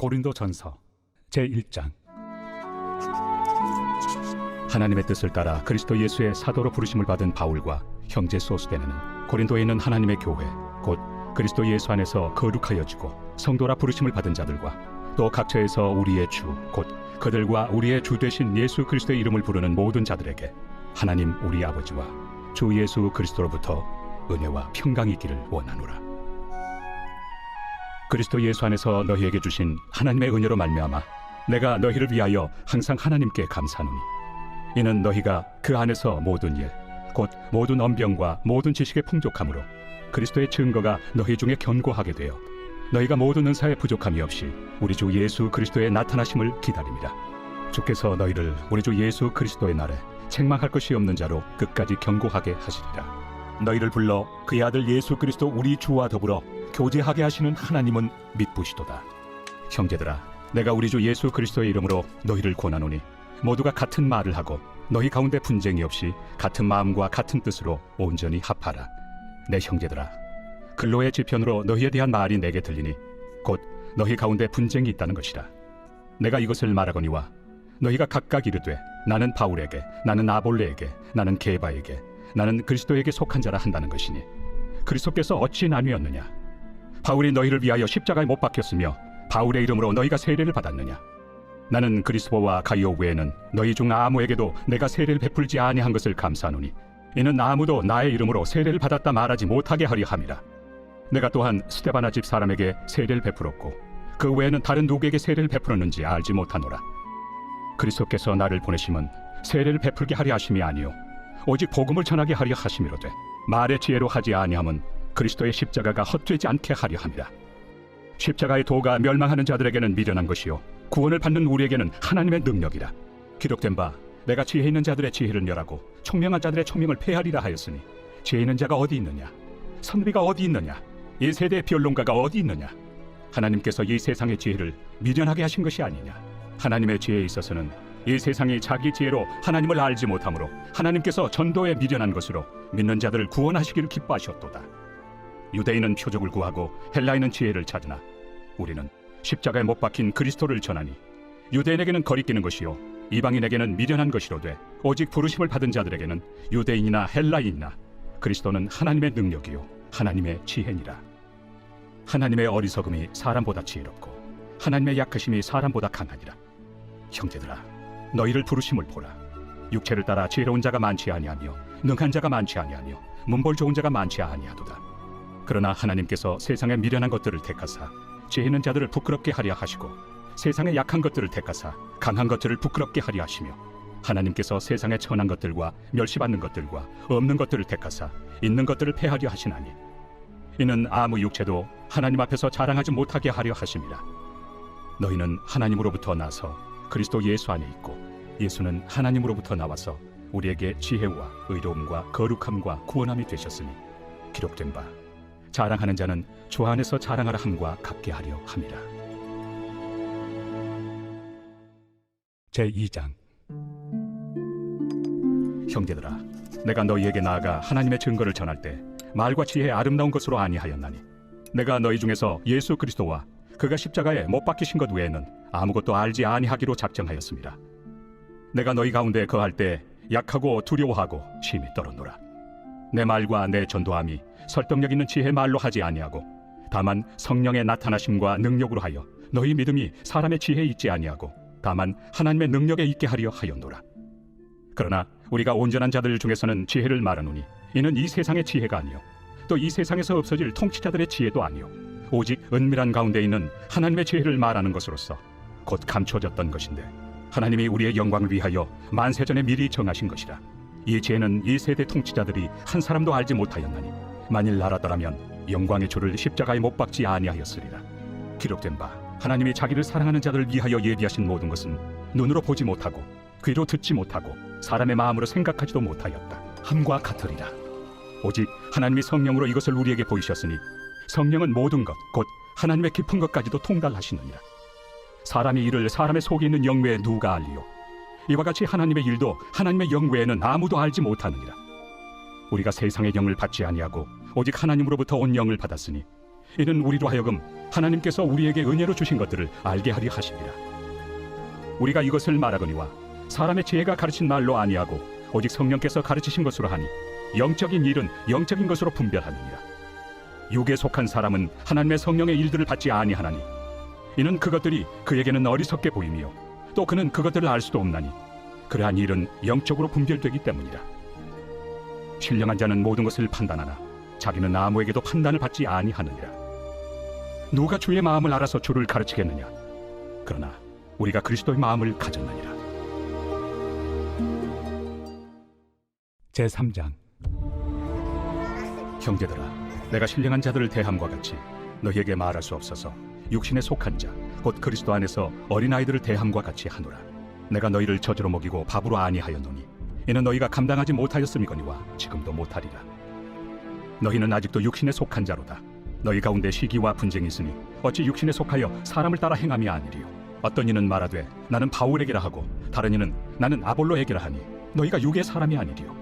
고린도전서 제1장. 하나님의 뜻을 따라 그리스도 예수의 사도로 부르심을 받은 바울과 형제 소수대는 고린도에 있는 하나님의 교회 곧 그리스도 예수 안에서 거룩하여지고 성도라 부르심을 받은 자들과 또 각처에서 우리의 주 곧 그들과 우리의 주 되신 예수 그리스도의 이름을 부르는 모든 자들에게 하나님 우리 아버지와 주 예수 그리스도로부터 은혜와 평강이 있기를 원하노라. 그리스도 예수 안에서 너희에게 주신 하나님의 은혜로 말미암아 내가 너희를 위하여 항상 하나님께 감사하노니 이는 너희가 그 안에서 모든 일 곧 모든 언병과 모든 지식의 풍족함으로 그리스도의 증거가 너희 중에 견고하게 되어 너희가 모든 은사에 부족함이 없이 우리 주 예수 그리스도의 나타나심을 기다립니다. 주께서 너희를 우리 주 예수 그리스도의 날에 책망할 것이 없는 자로 끝까지 견고하게 하시리라. 너희를 불러 그의 아들 예수 그리스도 우리 주와 더불어 교제하게 하시는 하나님은 믿부시도다. 형제들아, 내가 우리 주 예수 그리스도의 이름으로 너희를 권하노니 모두가 같은 말을 하고 너희 가운데 분쟁이 없이 같은 마음과 같은 뜻으로 온전히 합하라. 내 형제들아, 근로의 지편으로 너희에 대한 말이 내게 들리니 곧 너희 가운데 분쟁이 있다는 것이라. 내가 이것을 말하거니와 너희가 각각 이르되 나는 바울에게, 나는 아볼레에게, 나는 게바에게, 나는 그리스도에게 속한 자라 한다는 것이니 그리스도께서 어찌 나뉘었느냐? 바울이 너희를 위하여 십자가에 못 박혔으며 바울의 이름으로 너희가 세례를 받았느냐? 나는 그리스도와 가이오 외에는 너희 중 아무에게도 내가 세례를 베풀지 아니한 것을 감사하노니 이는 아무도 나의 이름으로 세례를 받았다 말하지 못하게 하려 함이라. 내가 또한 스데바나 집 사람에게 세례를 베풀었고 그 외에는 다른 누구에게 세례를 베풀었는지 알지 못하노라. 그리스도께서 나를 보내심은 세례를 베풀게 하려 하심이 아니요 오직 복음을 전하게 하려 하심이로되 말의 지혜로 하지 아니함은 그리스도의 십자가가 헛되지 않게 하려 함이라. 십자가의 도가 멸망하는 자들에게는 미련한 것이요 구원을 받는 우리에게는 하나님의 능력이라. 기록된 바 내가 지혜 있는 자들의 지혜를 멸하고 총명한 자들의 총명을 폐하리라 하였으니 지혜 있는 자가 어디 있느냐? 선비가 어디 있느냐? 이 세대의 변론가가 어디 있느냐? 하나님께서 이 세상의 지혜를 미련하게 하신 것이 아니냐? 하나님의 지혜에 있어서는 이 세상이 자기 지혜로 하나님을 알지 못하므로 하나님께서 전도에 미련한 것으로 믿는 자들을 구원하시기를 기뻐하셨도다. 유대인은 표적을 구하고 헬라인은 지혜를 찾으나 우리는 십자가에 못 박힌 그리스도를 전하니 유대인에게는 거리끼는 것이요 이방인에게는 미련한 것이로되 오직 부르심을 받은 자들에게는 유대인이나 헬라인이나 그리스도는 하나님의 능력이요 하나님의 지혜니라. 하나님의 어리석음이 사람보다 지혜롭고 하나님의 약하심이 사람보다 강하니라. 형제들아, 너희를 부르심을 보라. 육체를 따라 지혜로운 자가 많지 아니하며 능한 자가 많지 아니하며 문벌 좋은 자가 많지 아니하도다. 그러나 하나님께서 세상의 미련한 것들을 택하사 지혜 있는 자들을 부끄럽게 하려 하시고 세상의 약한 것들을 택하사 강한 것들을 부끄럽게 하려 하시며 하나님께서 세상의 천한 것들과 멸시받는 것들과 없는 것들을 택하사 있는 것들을 폐하려 하시나니 이는 아무 육체도 하나님 앞에서 자랑하지 못하게 하려 하심이라. 너희는 하나님으로부터 나서 그리스도 예수 안에 있고 예수는 하나님으로부터 나와서 우리에게 지혜와 의로움과 거룩함과 구원함이 되셨으니 기록된 바 자랑하는 자는 주 안에서 자랑하라 함과 같게 하려 함이라. 제2장. 형제들아, 내가 너희에게 나아가 하나님의 증거를 전할 때 말과 지혜의 아름다운 것으로 아니하였나니 내가 너희 중에서 예수 그리스도와 그가 십자가에 못 박히신 것 외에는 아무것도 알지 아니하기로 작정하였습니다. 내가 너희 가운데 거할 때 약하고 두려워하고 심히 떨었노라. 내 말과 내 전도함이 설득력 있는 지혜의 말로 하지 아니하고 다만 성령의 나타나심과 능력으로 하여 너희 믿음이 사람의 지혜에 있지 아니하고 다만 하나님의 능력에 있게 하려 하였노라. 그러나 우리가 온전한 자들 중에서는 지혜를 말하노니 이는 이 세상의 지혜가 아니요 또 이 세상에서 없어질 통치자들의 지혜도 아니요 오직 은밀한 가운데 있는 하나님의 지혜를 말하는 것으로서 곧 감춰졌던 것인데 하나님이 우리의 영광을 위하여 만세전에 미리 정하신 것이라. 이 지혜는 이 세대 통치자들이 한 사람도 알지 못하였나니 만일 알았더라면 영광의 주를 십자가에 못 박지 아니하였으리라. 기록된 바 하나님이 자기를 사랑하는 자들을 위하여 예비하신 모든 것은 눈으로 보지 못하고 귀로 듣지 못하고 사람의 마음으로 생각하지도 못하였다 함과 같으리라. 오직 하나님이 성령으로 이것을 우리에게 보이셨으니 성령은 모든 것 곧 하나님의 깊은 것까지도 통달하시느니라. 사람의 일을 사람의 속에 있는 영 외에 누가 알리요? 이와 같이 하나님의 일도 하나님의 영 외에는 아무도 알지 못하느니라. 우리가 세상의 영을 받지 아니하고 오직 하나님으로부터 온 영을 받았으니 이는 우리로 하여금 하나님께서 우리에게 은혜로 주신 것들을 알게 하려 하심이라. 우리가 이것을 말하거니와 사람의 지혜가 가르친 말로 아니하고 오직 성령께서 가르치신 것으로 하니 영적인 일은 영적인 것으로 분별하느니라. 육에 속한 사람은 하나님의 성령의 일들을 받지 아니하나니 이는 그것들이 그에게는 어리석게 보이며 또 그는 그것들을 알 수도 없나니 그러한 일은 영적으로 분별되기 때문이라. 신령한 자는 모든 것을 판단하나 자기는 아무에게도 판단을 받지 아니하느니라. 누가 주의 마음을 알아서 주를 가르치겠느냐? 그러나 우리가 그리스도의 마음을 가졌느니라. 제3장. 형제들아, 내가 신령한 자들을 대함과 같이 너희에게 말할 수 없어서 육신에 속한 자 곧 그리스도 안에서 어린아이들을 대함과 같이 하노라. 내가 너희를 젖으로 먹이고 밥으로 아니하였노니 이는 너희가 감당하지 못하였음이거니와 지금도 못하리라. 너희는 아직도 육신에 속한 자로다. 너희 가운데 시기와 분쟁이 있으니 어찌 육신에 속하여 사람을 따라 행함이 아니리요. 어떤 이는 말하되 나는 바울에게라 하고 다른 이는 나는 아볼로에게라 하니 너희가 육의 사람이 아니리요.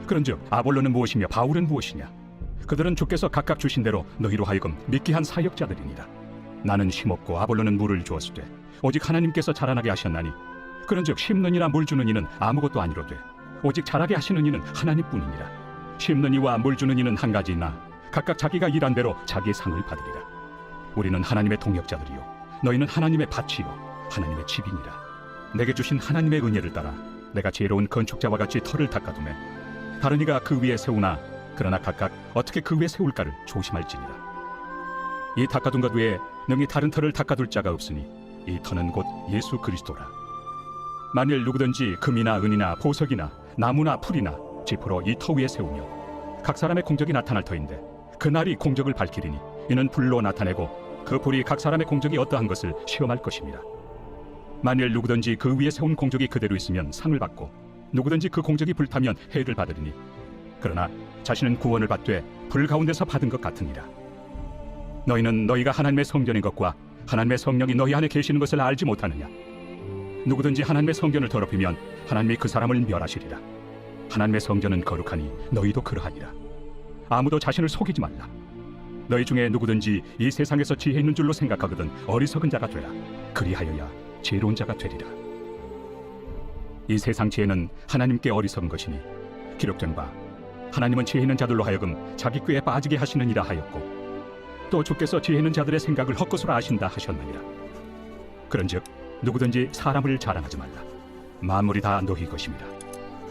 그런즉 아볼로는 무엇이며 바울은 무엇이냐? 그들은 주께서 각각 주신 대로 너희로 하여금 믿게 한 사역자들이니라. 나는 심었고 아볼로는 물을 주었으되 오직 하나님께서 자라나게 하셨나니 그런즉 심는 이나 물 주는 이는 아무것도 아니로되 오직 자라게 하시는 이는 하나님뿐이니라. 심는 이와 물 주는 이는 한 가지이나 각각 자기가 일한 대로 자기의 상을 받으리라. 우리는 하나님의 동역자들이요 너희는 하나님의 밭이요 하나님의 집이니라. 내게 주신 하나님의 은혜를 따라 내가 지혜로운 건축자와 같이 터를 닦아두매 다른 이가 그 위에 세우나 그러나 각각 어떻게 그 위에 세울까를 조심할지니라. 이 닦아둔 것 외에 능히 다른 터를 닦아둘 자가 없으니 이 터는 곧 예수 그리스도라. 만일 누구든지 금이나 은이나 보석이나 나무나 풀이나 지프로 이 터 위에 세우며 각 사람의 공적이 나타날 터인데 그날이 공적을 밝히리니 이는 불로 나타내고 그 불이 각 사람의 공적이 어떠한 것을 시험할 것입니다. 만일 누구든지 그 위에 세운 공적이 그대로 있으면 상을 받고 누구든지 그 공적이 불타면 해를 받으리니 그러나 자신은 구원을 받되 불 가운데서 받은 것 같으니라. 너희는 너희가 하나님의 성전인 것과 하나님의 성령이 너희 안에 계시는 것을 알지 못하느냐? 누구든지 하나님의 성전을 더럽히면 하나님이 그 사람을 멸하시리라. 하나님의 성전은 거룩하니 너희도 그러하니라. 아무도 자신을 속이지 말라. 너희 중에 누구든지 이 세상에서 지혜 있는 줄로 생각하거든 어리석은 자가 되라. 그리하여야 지혜로운 자가 되리라. 이 세상 지혜는 하나님께 어리석은 것이니 기록된 바 하나님은 지혜 있는 자들로 하여금 자기 꾀에 빠지게 하시느니라 하였고 또 주께서 지혜 있는 자들의 생각을 헛것으로 아신다 하셨느니라. 그런즉 누구든지 사람을 자랑하지 말라. 만물이 다 너희 것입니다.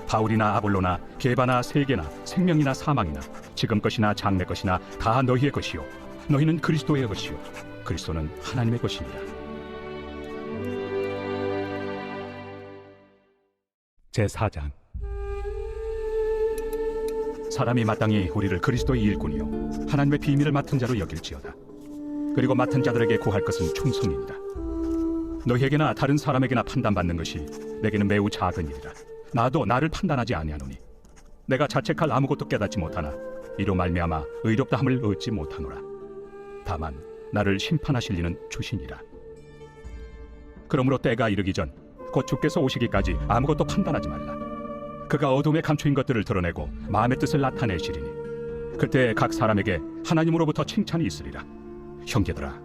바울이나 아볼로나 게바나 세계나 생명이나 사망이나 지금 것이나 장래 것이나 다 너희의 것이요 너희는 그리스도의 것이요 그리스도는 하나님의 것입니다. 제4장. 사람이 마땅히 우리를 그리스도의 일꾼이요 하나님의 비밀을 맡은 자로 여길지어다. 그리고 맡은 자들에게 구할 것은 충성입니다. 너희에게나 다른 사람에게나 판단받는 것이 내게는 매우 작은 일이라. 나도 나를 판단하지 아니하노니 내가 자책할 아무것도 깨닫지 못하나 이로 말미암아 의롭다함을 얻지 못하노라. 다만 나를 심판하실 이는 주시니라. 그러므로 때가 이르기 전 곧 주께서 오시기까지 아무것도 판단하지 말라. 그가 어둠에 감추인 것들을 드러내고 마음의 뜻을 나타내시리니 그때 각 사람에게 하나님으로부터 칭찬이 있으리라. 형제들아,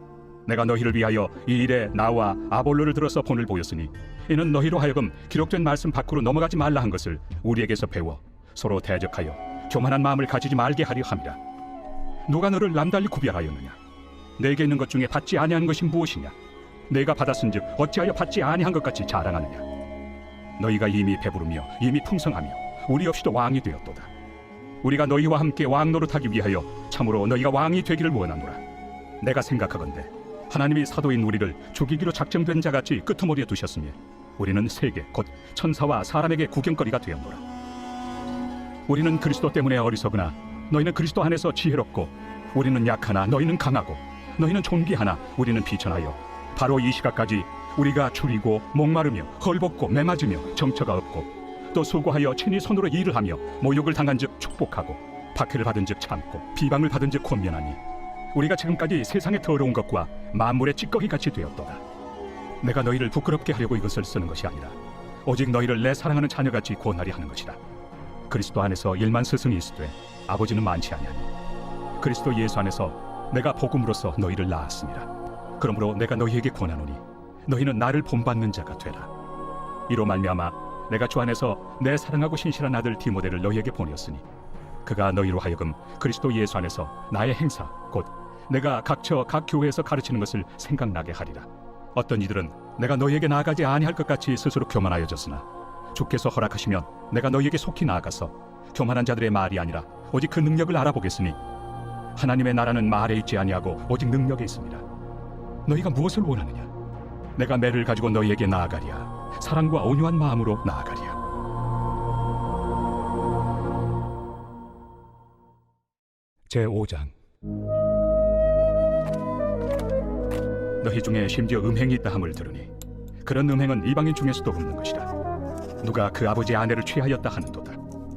내가 너희를 위하여 이 일에 나와 아볼로를 들어서 본을 보였으니 이는 너희로 하여금 기록된 말씀 밖으로 넘어가지 말라 한 것을 우리에게서 배워 서로 대적하여 교만한 마음을 가지지 말게 하려 함이라. 누가 너를 남달리 구별하였느냐? 내게 있는 것 중에 받지 아니한 것이 무엇이냐? 내가 받았은즉 어찌하여 받지 아니한 것 같이 자랑하느냐? 너희가 이미 배부르며 이미 풍성하며 우리 없이도 왕이 되었도다. 우리가 너희와 함께 왕 노릇하기 위하여 참으로 너희가 왕이 되기를 원하노라. 내가 생각하건대 하나님이 사도인 우리를 죽이기로 작정된 자같이 끄트머리에 두셨으니 우리는 세계 곧 천사와 사람에게 구경거리가 되었노라. 우리는 그리스도 때문에 어리석으나 너희는 그리스도 안에서 지혜롭고 우리는 약하나 너희는 강하고 너희는 존귀하나 우리는 비천하여 바로 이 시각까지 우리가 줄이고 목마르며 헐벗고 매맞으며 정처가 없고 또 수고하여 친히 손으로 일을 하며 모욕을 당한 즉 축복하고 박해를 받은 즉 참고 비방을 받은 즉 권면하니 우리가 지금까지 세상의 더러운 것과 만물의 찌꺼기 같이 되었도다. 내가 너희를 부끄럽게 하려고 이것을 쓰는 것이 아니라 오직 너희를 내 사랑하는 자녀같이 구원하려 하는 것이다. 그리스도 안에서 일만 스승이 있으되 아버지는 많지 아니하니 그리스도 예수 안에서 내가 복음으로써 너희를 낳았습니다. 그러므로 내가 너희에게 권하노니 너희는 나를 본받는 자가 되라. 이로 말미암아 내가 주 안에서 내 사랑하고 신실한 아들 디모데를 너희에게 보내었으니 그가 너희로 하여금 그리스도 예수 안에서 나의 행사 곧 내가 각처 각 교회에서 가르치는 것을 생각나게 하리라. 어떤 이들은 내가 너희에게 나아가지 아니할 것 같이 스스로 교만하여졌으나 주께서 허락하시면 내가 너희에게 속히 나아가서 교만한 자들의 말이 아니라 오직 그 능력을 알아보겠으니 하나님의 나라는 말에 있지 아니하고 오직 능력에 있습니다. 너희가 무엇을 원하느냐? 내가 매를 가지고 너희에게 나아가랴. 사랑과 온유한 마음으로 나아가랴. 제5장. 너희 중에 심지어 음행이 있다 함을 들으니 그런 음행은 이방인 중에서도 없는 것이라. 누가 그 아버지의 아내를 취하였다 하는도다.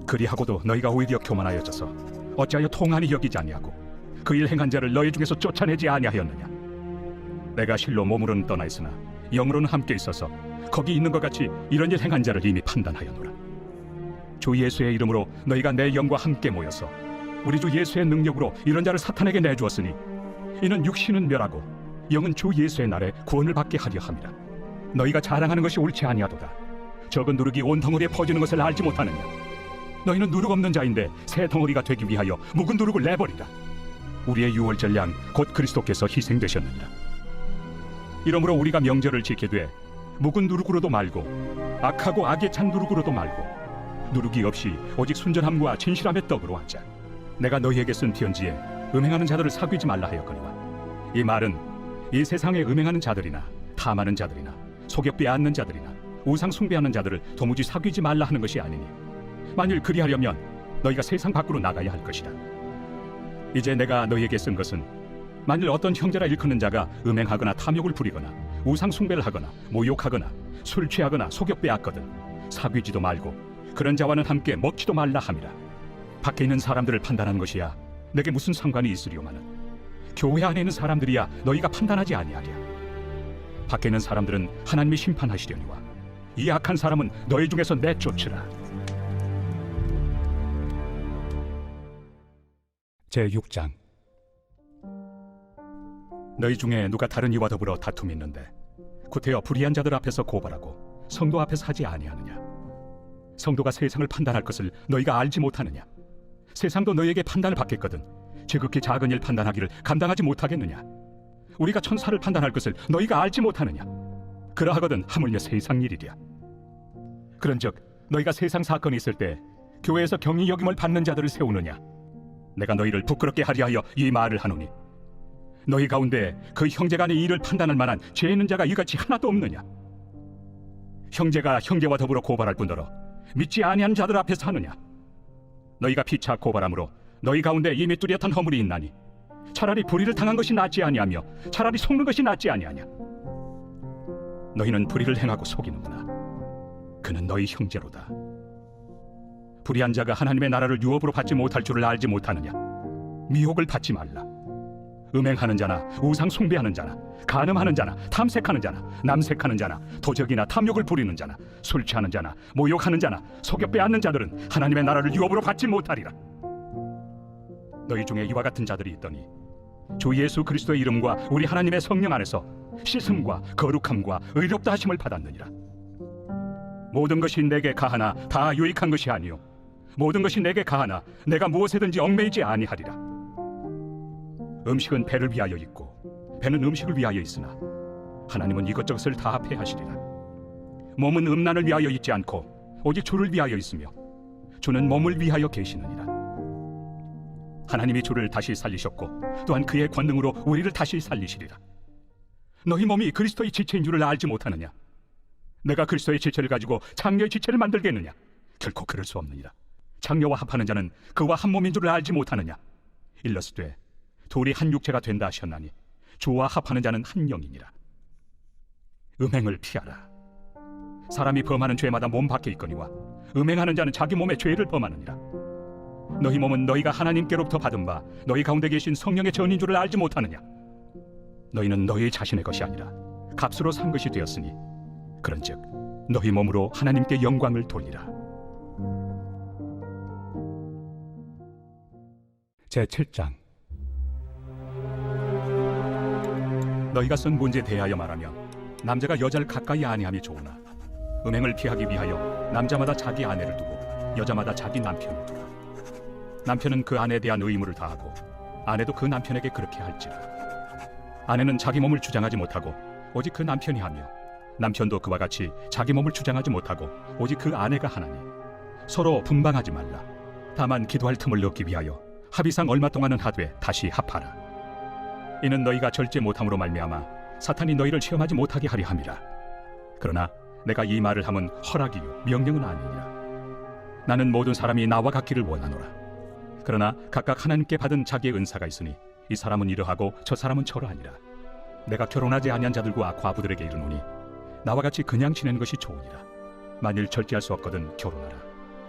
그리하고도 너희가 오히려 교만하여져서 어찌하여 통한이 여기지 아니하고 그 일 행한 자를 너희 중에서 쫓아내지 아니하였느냐? 내가 실로 몸으로는 떠나 있으나 영으로는 함께 있어서 거기 있는 것 같이 이런 일 행한 자를 이미 판단하였노라. 주 예수의 이름으로 너희가 내 영과 함께 모여서 우리 주 예수의 능력으로 이런 자를 사탄에게 내주었으니 이는 육신은 멸하고 영은 주 예수의 날에 구원을 받게 하려 함이라. 너희가 자랑하는 것이 옳지 아니하도다. 적은 누룩이 온 덩어리에 퍼지는 것을 알지 못하느냐? 너희는 누룩 없는 자인데 새 덩어리가 되기 위하여 묵은 누룩을 내버리라. 우리의 유월절 양 곧 그리스도께서 희생되셨느니라. 이러므로 우리가 명절을 지키되 묵은 누룩으로도 말고 악하고 악에 찬 누룩으로도 말고 누룩이 없이 오직 순전함과 진실함의 떡으로 하자. 내가 너희에게 쓴 편지에 음행하는 자들을 사귀지 말라 하였거니와 이 말은 이 세상에 음행하는 자들이나 탐하는 자들이나 소ገብ게 앉는 자들이나 우상 숭배하는 자들을 도무지 사귀지 말라 하는 것이 아니니 만일 그리하려면 너희가 세상 밖으로 나가야 할 것이다. 이제 내가 너희에게 쓴 것은 만일 어떤 형제라 일컫는 자가 음행하거나 탐욕을 부리거나 우상 숭배를 하거나 모욕하거나 술 취하거나 속여 빼앗거든 사귀지도 말고 그런 자와는 함께 먹지도 말라 함이라. 밖에 있는 사람들을 판단하는 것이야 내게 무슨 상관이 있으리오마는 교회 안에 있는 사람들이야 너희가 판단하지 아니하랴. 밖에 있는 사람들은 하나님이 심판하시려니와 이 악한 사람은 너희 중에서 내쫓으라. 제6장. 너희 중에 누가 다른 이와 더불어 다툼이 있는데 구태여 불의한 자들 앞에서 고발하고 성도 앞에서 하지 아니하느냐? 성도가 세상을 판단할 것을 너희가 알지 못하느냐? 세상도 너희에게 판단을 받겠거든 지극히 작은 일 판단하기를 감당하지 못하겠느냐? 우리가 천사를 판단할 것을 너희가 알지 못하느냐? 그러하거든 하물며 세상 일이랴. 그런즉 너희가 세상 사건이 있을 때 교회에서 경히 여김을 받는 자들을 세우느냐? 내가 너희를 부끄럽게 하려 하여 이 말을 하노니 너희 가운데 그 형제 간의 일을 판단할 만한 죄 있는 자가 이같이 하나도 없느냐? 형제가 형제와 더불어 고발할 뿐더러 믿지 아니하는 자들 앞에서 하느냐? 너희가 피차 고발함으로 너희 가운데 이미 뚜렷한 허물이 있나니 차라리 불의를 당한 것이 낫지 아니하며 차라리 속는 것이 낫지 아니하냐? 너희는 불의를 행하고 속이는구나. 그는 너희 형제로다. 불의한 자가 하나님의 나라를 유업으로 받지 못할 줄을 알지 못하느냐? 미혹을 받지 말라. 음행하는 자나 우상 숭배하는 자나 간음하는 자나 탐색하는 자나 남색하는 자나 도적이나 탐욕을 부리는 자나 술 취하는 자나 모욕하는 자나 속여 빼앗는 자들은 하나님의 나라를 유업으로 받지 못하리라. 너희 중에 이와 같은 자들이 있더니 주 예수 그리스도의 이름과 우리 하나님의 성령 안에서 씻음과 거룩함과 의롭다 하심을 받았느니라. 모든 것이 내게 가하나 다 유익한 것이 아니요 모든 것이 내게 가하나 내가 무엇에든지 얽매이지 아니하리라. 음식은 배를 위하여 있고 배는 음식을 위하여 있으나 하나님은 이것저것을 다 합해하시리라. 몸은 음란을 위하여 있지 않고 오직 주를 위하여 있으며 주는 몸을 위하여 계시느니라. 하나님이 주를 다시 살리셨고 또한 그의 권능으로 우리를 다시 살리시리라. 너희 몸이 그리스도의 지체인 줄을 알지 못하느냐? 내가 그리스도의 지체를 가지고 장녀의 지체를 만들겠느냐? 결코 그럴 수 없느니라. 장녀와 합하는 자는 그와 한 몸인 줄을 알지 못하느냐? 일러스되 둘이 한 육체가 된다 하셨나니 주와 합하는 자는 한 영이니라. 음행을 피하라. 사람이 범하는 죄마다 몸 밖에 있거니와 음행하는 자는 자기 몸에 죄를 범하느니라. 너희 몸은 너희가 하나님께로부터 받은 바 너희 가운데 계신 성령의 전인 줄을 알지 못하느냐? 너희는 너희 자신의 것이 아니라 값으로 산 것이 되었으니 그런즉 너희 몸으로 하나님께 영광을 돌리라. 제7장. 너희가 쓴 문제에 대하여 말하면 남자가 여자를 가까이 아니함이 좋으나 음행을 피하기 위하여 남자마다 자기 아내를 두고 여자마다 자기 남편을 두라. 남편은 그 아내에 대한 의무를 다하고 아내도 그 남편에게 그렇게 할지라. 아내는 자기 몸을 주장하지 못하고 오직 그 남편이 하며 남편도 그와 같이 자기 몸을 주장하지 못하고 오직 그 아내가 하나니 서로 분방하지 말라. 다만 기도할 틈을 얻기 위하여 합의상 얼마 동안은 하되 다시 합하라. 이는 너희가 절제 못함으로 말미암아 사탄이 너희를 시험하지 못하게 하려 함이라. 그러나 내가 이 말을 함은 허락이요 명령은 아니니라. 나는 모든 사람이 나와 같기를 원하노라. 그러나 각각 하나님께 받은 자기의 은사가 있으니 이 사람은 이러하고 저 사람은 저러하니라. 내가 결혼하지 아니한 자들과 과부들에게 이르노니 나와 같이 그냥 지내는 것이 좋으니라. 만일 절제할 수 없거든 결혼하라.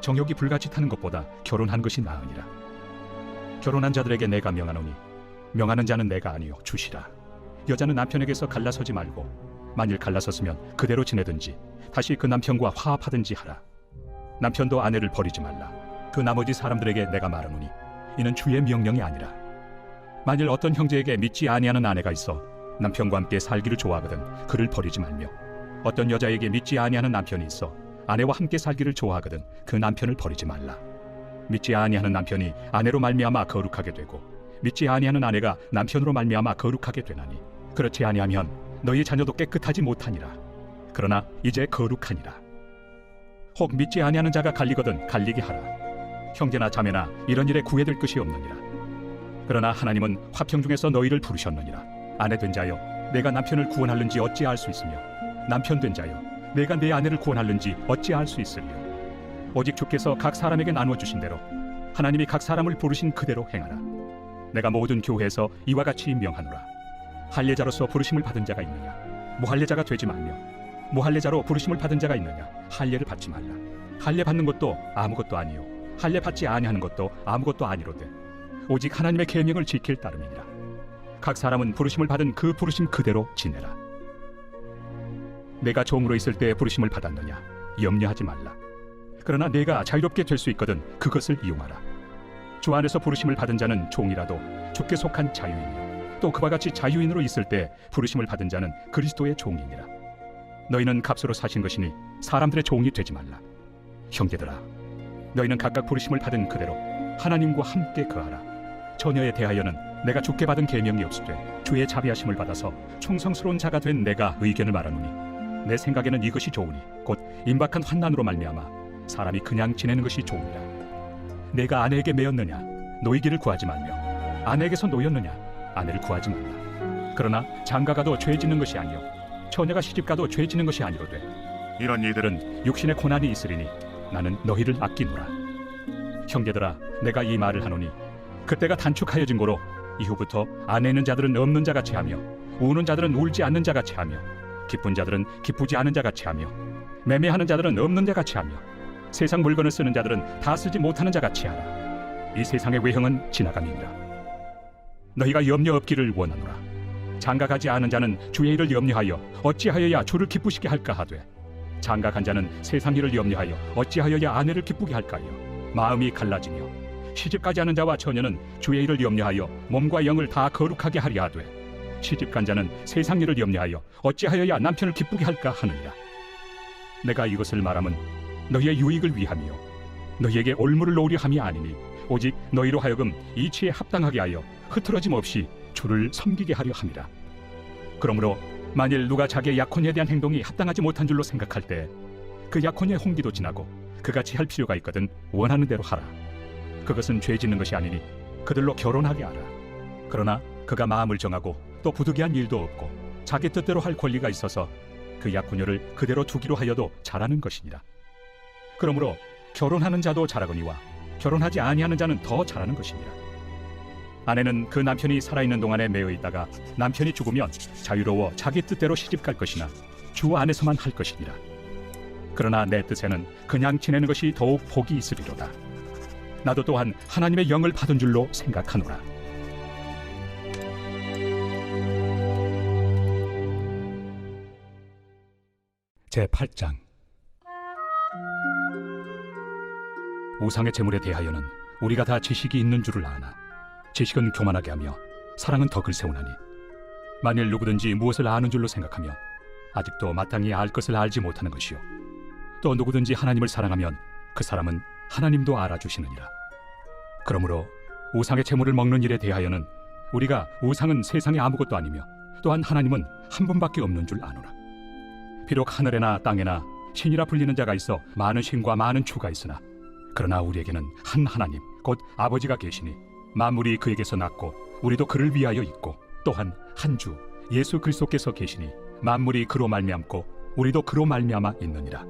정욕이 불같이 타는 것보다 결혼한 것이 나으니라. 결혼한 자들에게 내가 명하노니 명하는 자는 내가 아니요 주시라. 여자는 남편에게서 갈라서지 말고 만일 갈라섰으면 그대로 지내든지 다시 그 남편과 화합하든지 하라. 남편도 아내를 버리지 말라. 그 나머지 사람들에게 내가 말하노니 이는 주의 명령이 아니라. 만일 어떤 형제에게 믿지 아니하는 아내가 있어 남편과 함께 살기를 좋아하거든 그를 버리지 말며 어떤 여자에게 믿지 아니하는 남편이 있어 아내와 함께 살기를 좋아하거든 그 남편을 버리지 말라. 믿지 아니하는 남편이 아내로 말미암아 거룩하게 되고 믿지 아니하는 아내가 남편으로 말미암아 거룩하게 되나니 그렇지 아니하면 너희 자녀도 깨끗하지 못하니라. 그러나 이제 거룩하니라. 혹 믿지 아니하는 자가 갈리거든 갈리게 하라. 형제나 자매나 이런 일에 구애될 것이 없느니라. 그러나 하나님은 화평 중에서 너희를 부르셨느니라. 아내 된 자여 내가 남편을 구원하는지 어찌 알 수 있으며 남편 된 자여 내가 내 아내를 구원하는지 어찌 알 수 있으리요. 오직 주께서 각 사람에게 나누어 주신 대로 하나님이 각 사람을 부르신 그대로 행하라. 내가 모든 교회에서 이와 같이 명하노라. 할례자로서 부르심을 받은 자가 있느냐 무할례자가 되지 말며 무할례자로 부르심을 받은 자가 있느냐 할례를 받지 말라. 할례 받는 것도 아무것도 아니요 할례 받지 아니하는 것도 아무것도 아니로되 오직 하나님의 계명을 지킬 따름이니라. 각 사람은 부르심을 받은 그 부르심 그대로 지내라. 내가 종으로 있을 때 부르심을 받았느냐 염려하지 말라. 그러나 내가 자유롭게 될 수 있거든 그것을 이용하라. 주 안에서 부르심을 받은 자는 종이라도 주께 속한 자유인이요 또 그와 같이 자유인으로 있을 때 부르심을 받은 자는 그리스도의 종이니라. 너희는 값으로 사신 것이니 사람들의 종이 되지 말라. 형제들아 너희는 각각 부르심을 받은 그대로 하나님과 함께 거하라. 처녀에 대하여는 내가 주께 받은 계명이 없으되 주의 자비하심을 받아서 충성스러운 자가 된 내가 의견을 말하노니 내 생각에는 이것이 좋으니 곧 임박한 환난으로 말미암아 사람이 그냥 지내는 것이 좋으니라. 내가 아내에게 매였느냐 노이기를 구하지 말며 아내에게서 노였느냐 아내를 구하지 말라. 그러나 장가가도 죄 짓는 것이 아니요 처녀가 시집가도 죄 짓는 것이 아니로되 이런 이들은 육신의 고난이 있으리니 나는 너희를 아끼노라. 형제들아 내가 이 말을 하노니 그때가 단축하여진 고로 이후부터 아내 있는 자들은 없는 자같이 하며 우는 자들은 울지 않는 자같이 하며 기쁜 자들은 기쁘지 않은 자같이 하며 매매하는 자들은 없는 자같이 하며 세상 물건을 쓰는 자들은 다 쓰지 못하는 자같이 하라. 이 세상의 외형은 지나감이니라. 너희가 염려 없기를 원하노라. 장가가지 않은 자는 주의 일을 염려하여 어찌하여야 주를 기쁘시게 할까 하되 장가간 자는 세상 일을 염려하여 어찌하여야 아내를 기쁘게 할까요. 마음이 갈라지며 시집가지 않은 자와 처녀는 주의 일을 염려하여 몸과 영을 다 거룩하게 하려 하되 시집간 자는 세상 일을 염려하여 어찌하여야 남편을 기쁘게 할까 하느니라. 내가 이것을 말함은 너희의 유익을 위함이요 너희에게 올무를 놓으려 함이 아니니 오직 너희로 하여금 이치에 합당하게 하여 흐트러짐 없이 주를 섬기게 하려 함이라. 그러므로 만일 누가 자기의 약혼에 대한 행동이 합당하지 못한 줄로 생각할 때 그 약혼의 홍기도 지나고 그같이 할 필요가 있거든 원하는 대로 하라. 그것은 죄 짓는 것이 아니니 그들로 결혼하게 하라. 그러나 그가 마음을 정하고 또 부득이한 일도 없고 자기 뜻대로 할 권리가 있어서 그 약혼녀를 그대로 두기로 하여도 잘하는 것이니라. 그러므로 결혼하는 자도 잘하거니와 결혼하지 아니하는 자는 더 잘하는 것이니라. 아내는 그 남편이 살아있는 동안에 매여 있다가 남편이 죽으면 자유로워 자기 뜻대로 시집갈 것이나 주 안에서만 할 것이니라. 그러나 내 뜻에는 그냥 지내는 것이 더욱 복이 있으리로다. 나도 또한 하나님의 영을 받은 줄로 생각하노라. 제8장 우상의 제물에 대하여는 우리가 다 지식이 있는 줄을 아나 지식은 교만하게 하며 사랑은 덕을 세우나니 만일 누구든지 무엇을 아는 줄로 생각하면 아직도 마땅히 알 것을 알지 못하는 것이요, 또 누구든지 하나님을 사랑하면 그 사람은 하나님도 알아주시느니라. 그러므로 우상의 제물을 먹는 일에 대하여는 우리가 우상은 세상에 아무것도 아니며 또한 하나님은 한 분밖에 없는 줄 아노라. 비록 하늘에나 땅에나 신이라 불리는 자가 있어 많은 신과 많은 주가 있으나 그러나 우리에게는 한 하나님 곧 아버지가 계시니 만물이 그에게서 났고 우리도 그를 위하여 있고 또한 한 주 예수 그리스도께서 계시니 만물이 그로 말미암고 우리도 그로 말미암아 있느니라.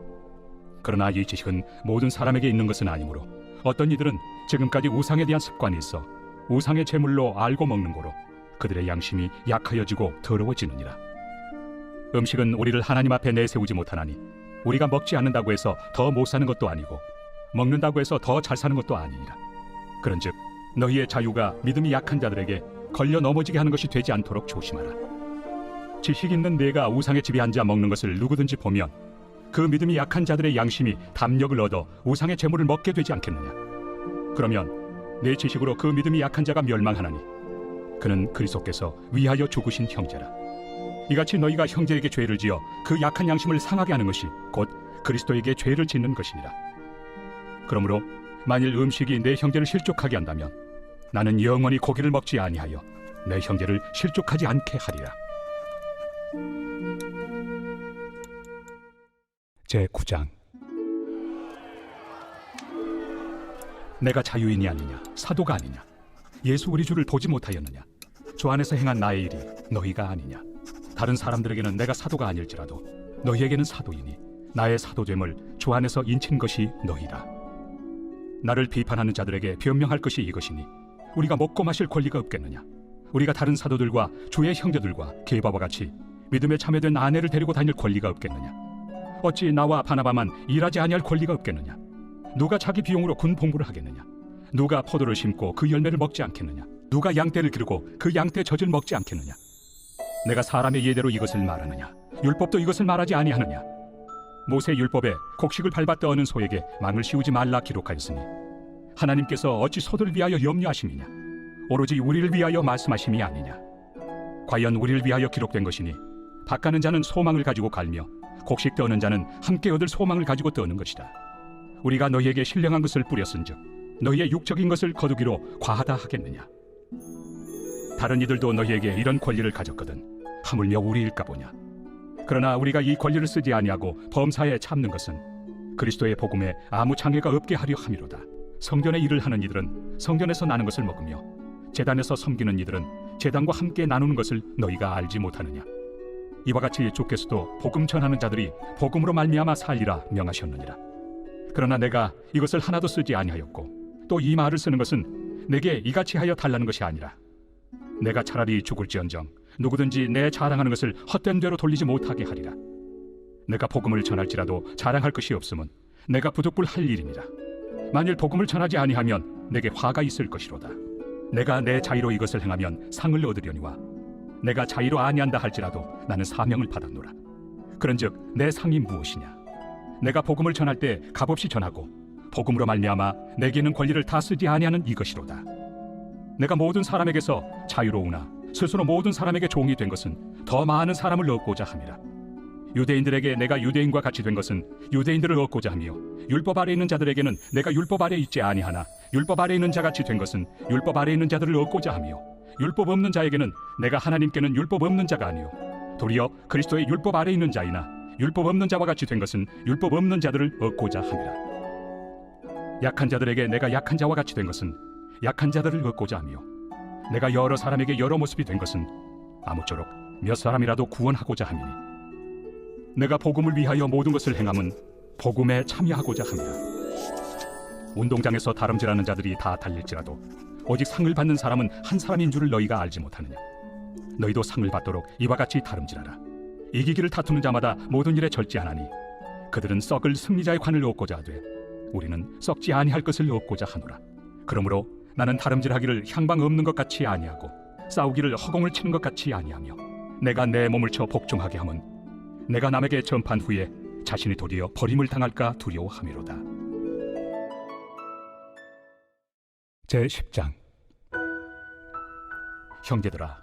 그러나 이 지식은 모든 사람에게 있는 것은 아니므로 어떤 이들은 지금까지 우상에 대한 습관이 있어 우상의 제물로 알고 먹는 거로 그들의 양심이 약하여지고 더러워지느니라. 음식은 우리를 하나님 앞에 내세우지 못하나니 우리가 먹지 않는다고 해서 더 못 사는 것도 아니고 먹는다고 해서 더 잘 사는 것도 아니니라. 그런즉 너희의 자유가 믿음이 약한 자들에게 걸려 넘어지게 하는 것이 되지 않도록 조심하라. 지식 있는 내가 우상의 집에 앉아 먹는 것을 누구든지 보면 그 믿음이 약한 자들의 양심이 담력을 얻어 우상의 제물을 먹게 되지 않겠느냐. 그러면 내 지식으로 그 믿음이 약한 자가 멸망하나니 그는 그리스도께서 위하여 죽으신 형제라. 이같이 너희가 형제에게 죄를 지어 그 약한 양심을 상하게 하는 것이 곧 그리스도에게 죄를 짓는 것이니라. 그러므로 만일 음식이 내 형제를 실족하게 한다면 나는 영원히 고기를 먹지 아니하여 내 형제를 실족하지 않게 하리라. 제9장. 내가 자유인이 아니냐, 사도가 아니냐, 예수 우리 주를 보지 못하였느냐, 주 안에서 행한 나의 일이 너희가 아니냐. 다른 사람들에게는 내가 사도가 아닐지라도 너희에게는 사도이니 나의 사도됨을 주 안에서 인친 것이 너희라. 나를 비판하는 자들에게 변명할 것이 이것이니 우리가 먹고 마실 권리가 없겠느냐. 우리가 다른 사도들과 주의 형제들과 게바와 같이 믿음에 참여된 아내를 데리고 다닐 권리가 없겠느냐. 어찌 나와 바나바만 일하지 아니할 권리가 없겠느냐. 누가 자기 비용으로 군 봉부를 하겠느냐. 누가 포도를 심고 그 열매를 먹지 않겠느냐. 누가 양떼를 기르고 그 양떼 젖을 먹지 않겠느냐. 내가 사람의 예대로 이것을 말하느냐. 율법도 이것을 말하지 아니하느냐. 모세 율법에 곡식을 밟아 떠오는 소에게 망을 씌우지 말라 기록하였으니 하나님께서 어찌 소들을 위하여 염려하심이냐. 오로지 우리를 위하여 말씀하심이 아니냐. 과연 우리를 위하여 기록된 것이니 밭 가는 자는 소망을 가지고 갈며 곡식 떠는 자는 함께 얻을 소망을 가지고 떠는 것이다. 우리가 너희에게 신령한 것을 뿌렸은즉 너희의 육적인 것을 거두기로 과하다 하겠느냐. 다른 이들도 너희에게 이런 권리를 가졌거든 하물며 우리일까 보냐. 그러나 우리가 이 권리를 쓰지 아니하고 범사에 참는 것은 그리스도의 복음에 아무 장애가 없게 하려 함이로다. 성전의 일을 하는 이들은 성전에서 나는 것을 먹으며 제단에서 섬기는 이들은 제단과 함께 나누는 것을 너희가 알지 못하느냐. 이와 같이 주께서도 복음 전하는 자들이 복음으로 말미암아 살리라 명하셨느니라. 그러나 내가 이것을 하나도 쓰지 아니하였고 또 이 말을 쓰는 것은 내게 이같이 하여 달라는 것이 아니라 내가 차라리 죽을지언정 누구든지 내 자랑하는 것을 헛된 대로 돌리지 못하게 하리라. 내가 복음을 전할지라도 자랑할 것이 없으면 내가 부득불할 일이니라. 만일 복음을 전하지 아니하면 내게 화가 있을 것이로다. 내가 내 자의로 이것을 행하면 상을 얻으려니와 내가 자의로 아니한다 할지라도 나는 사명을 받았노라. 그런즉 내 상이 무엇이냐. 내가 복음을 전할 때 값없이 전하고 복음으로 말미암아 내게 있는 권리를 다 쓰지 아니하는 이것이로다. 내가 모든 사람에게서 자유로우나 스스로 모든 사람에게 종이 된 것은 더 많은 사람을 얻고자 함이라. 유대인들에게 내가 유대인과 같이 된 것은 유대인들을 얻고자 하며 율법 아래 있는 자들에게는 내가 율법 아래 있지 아니하나 율법 아래 있는 자같이 된 것은 율법 아래 있는 자들을 얻고자 하며 율법 없는 자에게는 내가 하나님께는 율법 없는 자가 아니요 도리어 그리스도의 율법 아래 있는 자이나 율법 없는 자와 같이 된 것은 율법 없는 자들을 얻고자 함이라. 약한 자들에게 내가 약한 자와 같이 된 것은 약한 자들을 얻고자 하며 내가 여러 사람에게 여러 모습이 된 것은 아무쪼록 몇 사람이라도 구원하고자 함이니 내가 복음을 위하여 모든 것을 행함은 복음에 참여하고자 함이라. 운동장에서 다름질하는 자들이 다 달릴지라도 오직 상을 받는 사람은 한 사람인 줄을 너희가 알지 못하느냐. 너희도 상을 받도록 이와 같이 다름질하라. 이기기를 다투는 자마다 모든 일에 절제하나니 그들은 썩을 승리자의 관을 얻고자 하되 우리는 썩지 아니할 것을 얻고자 하노라. 그러므로 나는 다름질하기를 향방 없는 것 같이 아니하고 싸우기를 허공을 치는 것 같이 아니하며 내가 내 몸을 쳐 복종하게 함은 내가 남에게 전판 후에 자신이 도리어 버림을 당할까 두려워함이로다. 제10장. 형제들아,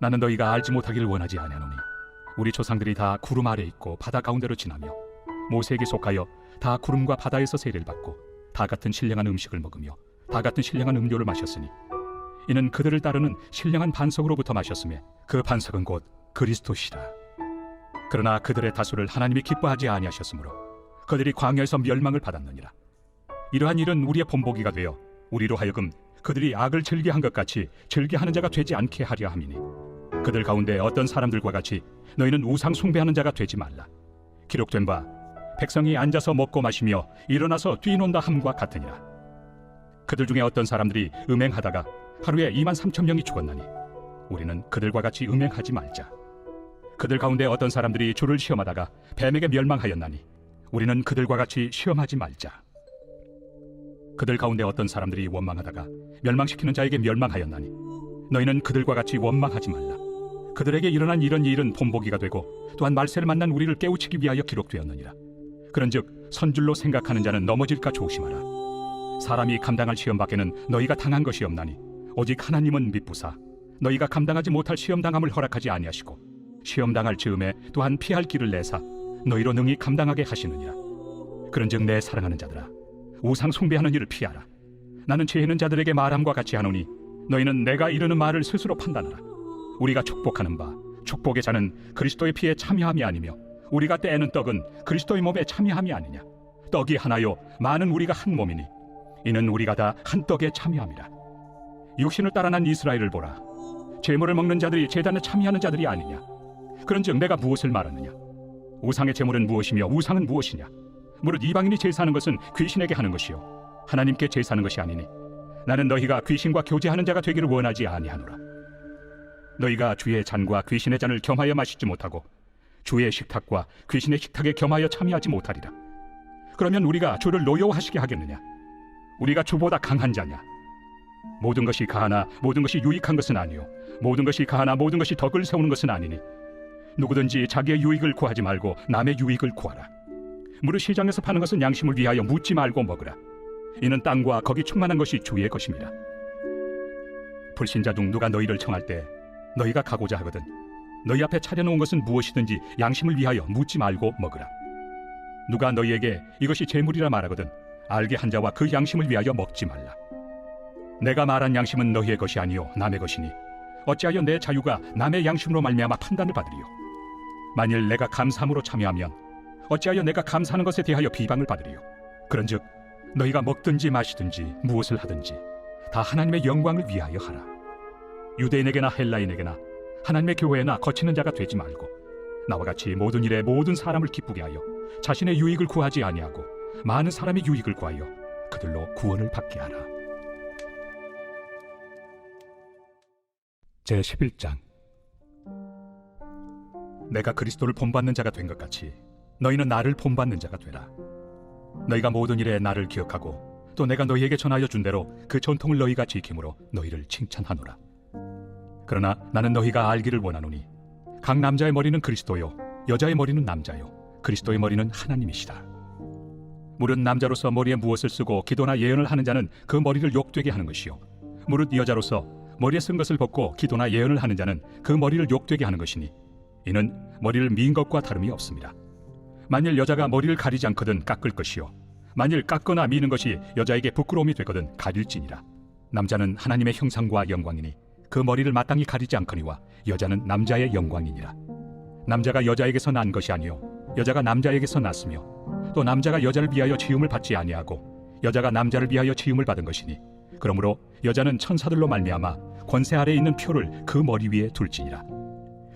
나는 너희가 알지 못하기를 원하지 아니하노니 우리 조상들이 다 구름 아래 있고 바다 가운데로 지나며 모세에게 속하여 다 구름과 바다에서 세례를 받고 다 같은 신령한 음식을 먹으며 다 같은 신령한 음료를 마셨으니 이는 그들을 따르는 신령한 반석으로부터 마셨으며 그 반석은 곧 그리스도시라. 그러나 그들의 다수를 하나님이 기뻐하지 아니하셨으므로 그들이 광야에서 멸망을 받았느니라. 이러한 일은 우리의 본보기가 되어 우리로 하여금 그들이 악을 즐겨한 것 같이 즐겨하는 자가 되지 않게 하려 함이니 그들 가운데 어떤 사람들과 같이 너희는 우상 숭배하는 자가 되지 말라. 기록된 바 백성이 앉아서 먹고 마시며 일어나서 뛰논다 함과 같으니라. 그들 중에 어떤 사람들이 음행하다가 하루에 23,000명이 죽었나니 우리는 그들과 같이 음행하지 말자. 그들 가운데 어떤 사람들이 주를 시험하다가 뱀에게 멸망하였나니 우리는 그들과 같이 시험하지 말자. 그들 가운데 어떤 사람들이 원망하다가 멸망시키는 자에게 멸망하였나니 너희는 그들과 같이 원망하지 말라. 그들에게 일어난 이런 일은 본보기가 되고 또한 말세를 만난 우리를 깨우치기 위하여 기록되었느니라. 그런즉 선줄로 생각하는 자는 넘어질까 조심하라. 사람이 감당할 시험 밖에는 너희가 당한 것이 없나니 오직 하나님은 미쁘사 너희가 감당하지 못할 시험당함을 허락하지 아니하시고 시험당할 즈음에 또한 피할 길을 내사 너희로 능히 감당하게 하시느니라. 그런즉 내 사랑하는 자들아 우상 숭배하는 일을 피하라. 나는 죄 있는 자들에게 말함과 같이 하노니 너희는 내가 이르는 말을 스스로 판단하라. 우리가 축복하는 바 축복의 자는 그리스도의 피에 참여함이 아니며 우리가 떼는 떡은 그리스도의 몸에 참여함이 아니냐. 떡이 하나요 많은 우리가 한 몸이니 이는 우리가 다 한 떡에 참여함이라. 육신을 따라 난 이스라엘을 보라. 제물을 먹는 자들이 제단에 참여하는 자들이 아니냐. 그런즉 내가 무엇을 말하느냐. 우상의 제물은 무엇이며 우상은 무엇이냐. 무릇 이방인이 제사하는 것은 귀신에게 하는 것이요 하나님께 제사하는 것이 아니니 나는 너희가 귀신과 교제하는 자가 되기를 원하지 아니하노라. 너희가 주의 잔과 귀신의 잔을 겸하여 마시지 못하고 주의 식탁과 귀신의 식탁에 겸하여 참여하지 못하리라. 그러면 우리가 주를 노여워하시게 하겠느냐. 우리가 주보다 강한 자냐. 모든 것이 가하나 모든 것이 유익한 것은 아니요 모든 것이 가하나 모든 것이 덕을 세우는 것은 아니니 누구든지 자기의 유익을 구하지 말고 남의 유익을 구하라. 무릇 시장에서 파는 것은 양심을 위하여 묻지 말고 먹으라. 이는 땅과 거기 충만한 것이 주의 것입니다. 불신자 중 누가 너희를 청할 때 너희가 가고자 하거든 너희 앞에 차려놓은 것은 무엇이든지 양심을 위하여 묻지 말고 먹으라. 누가 너희에게 이것이 재물이라 말하거든 알게 한 자와 그 양심을 위하여 먹지 말라. 내가 말한 양심은 너희의 것이 아니요 남의 것이니 어찌하여 내 자유가 남의 양심으로 말미암아 판단을 받으리요. 만일 내가 감사함으로 참여하면 어찌하여 내가 감사하는 것에 대하여 비방을 받으리요. 그런즉 너희가 먹든지 마시든지 무엇을 하든지 다 하나님의 영광을 위하여 하라. 유대인에게나 헬라인에게나 하나님의 교회나 거치는 자가 되지 말고 나와 같이 모든 일에 모든 사람을 기쁘게 하여 자신의 유익을 구하지 아니하고 많은 사람의 유익을 구하여 그들로 구원을 받게 하라. 제11장. 내가 그리스도를 본받는 자가 된 것 같이 너희는 나를 본받는 자가 되라. 너희가 모든 일에 나를 기억하고 또 내가 너희에게 전하여 준 대로 그 전통을 너희가 지킴으로 너희를 칭찬하노라. 그러나 나는 너희가 알기를 원하노니 각 남자의 머리는 그리스도요 여자의 머리는 남자요 그리스도의 머리는 하나님이시라. 무릇 남자로서 머리에 무엇을 쓰고 기도나 예언을 하는 자는 그 머리를 욕되게 하는 것이요 무릇 여자로서 머리에 쓴 것을 벗고 기도나 예언을 하는 자는 그 머리를 욕되게 하는 것이니 이는 머리를 민 것과 다름이 없습니다. 만일 여자가 머리를 가리지 않거든 깎을 것이요 만일 깎거나 미는 것이 여자에게 부끄러움이 되거든 가릴지니라. 남자는 하나님의 형상과 영광이니 그 머리를 마땅히 가리지 않거니와 여자는 남자의 영광이니라. 남자가 여자에게서 난 것이 아니요 여자가 남자에게서 났으며 또 남자가 여자를 위하여 지음을 받지 아니하고 여자가 남자를 위하여 지음을 받은 것이니 그러므로 여자는 천사들로 말미암아 권세 아래에 있는 표를 그 머리 위에 둘지니라.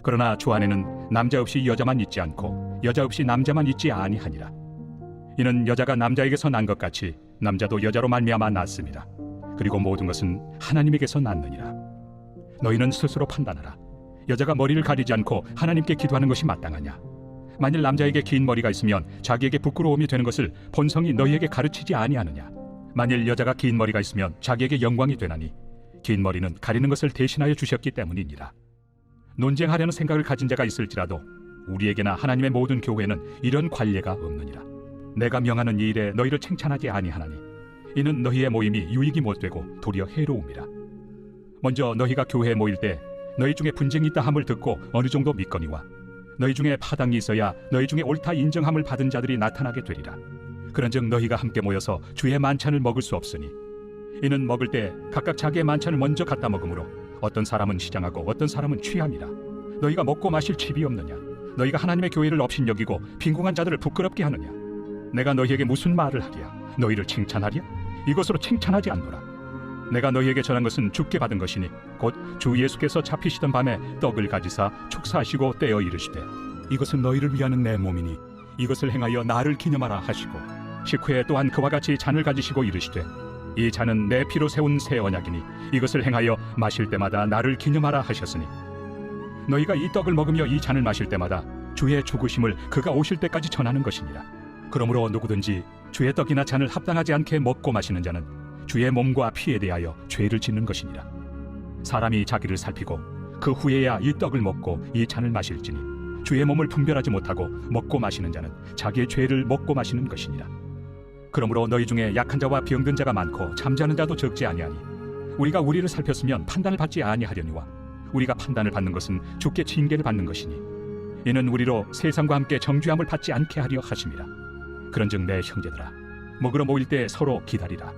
그러나 주 안에는 남자 없이 여자만 있지 않고 여자 없이 남자만 있지 아니하니라. 이는 여자가 남자에게서 난 것 같이 남자도 여자로 말미암아 났습니다. 그리고 모든 것은 하나님에게서 났느니라. 너희는 스스로 판단하라. 여자가 머리를 가리지 않고 하나님께 기도하는 것이 마땅하냐. 만일 남자에게 긴 머리가 있으면 자기에게 부끄러움이 되는 것을 본성이 너희에게 가르치지 아니하느냐. 만일 여자가 긴 머리가 있으면 자기에게 영광이 되나니 긴 머리는 가리는 것을 대신하여 주셨기 때문이니라. 논쟁하려는 생각을 가진 자가 있을지라도 우리에게나 하나님의 모든 교회는 이런 관례가 없느니라. 내가 명하는 이 일에 너희를 칭찬하지 아니하나니 이는 너희의 모임이 유익이 못되고 도리어 해로움이라. 먼저 너희가 교회에 모일 때 너희 중에 분쟁이 있다 함을 듣고 어느 정도 믿거니와 너희 중에 파당이 있어야 너희 중에 옳다 인정함을 받은 자들이 나타나게 되리라. 그런즉 너희가 함께 모여서 주의 만찬을 먹을 수 없으니 이는 먹을 때 각각 자기의 만찬을 먼저 갖다 먹으므로 어떤 사람은 시장하고 어떤 사람은 취함이라. 너희가 먹고 마실 칩이 없느냐? 너희가 하나님의 교회를 업신여기고 빈궁한 자들을 부끄럽게 하느냐? 내가 너희에게 무슨 말을 하랴? 너희를 칭찬하랴? 이것으로 칭찬하지 않노라. 내가 너희에게 전한 것은 주께 받은 것이니 곧 주 예수께서 잡히시던 밤에 떡을 가지사 축사하시고 떼어 이르시되 이것은 너희를 위하는 내 몸이니 이것을 행하여 나를 기념하라 하시고 식후에 또한 그와 같이 잔을 가지시고 이르시되 이 잔은 내 피로 세운 새 언약이니 이것을 행하여 마실 때마다 나를 기념하라 하셨으니 너희가 이 떡을 먹으며 이 잔을 마실 때마다 주의 죽으심을 그가 오실 때까지 전하는 것이니라. 그러므로 누구든지 주의 떡이나 잔을 합당하지 않게 먹고 마시는 자는 주의 몸과 피에 대하여 죄를 짓는 것이니라. 사람이 자기를 살피고 그 후에야 이 떡을 먹고 이 잔을 마실지니 주의 몸을 분별하지 못하고 먹고 마시는 자는 자기의 죄를 먹고 마시는 것이니라. 그러므로 너희 중에 약한 자와 병든 자가 많고 잠자는 자도 적지 아니하니 우리가 우리를 살폈으면 판단을 받지 아니하려니와 우리가 판단을 받는 것은 주께 징계를 받는 것이니 이는 우리로 세상과 함께 정죄함을 받지 않게 하려 하심이라. 그런즉 내 형제들아 먹으러 모일 때 서로 기다리라.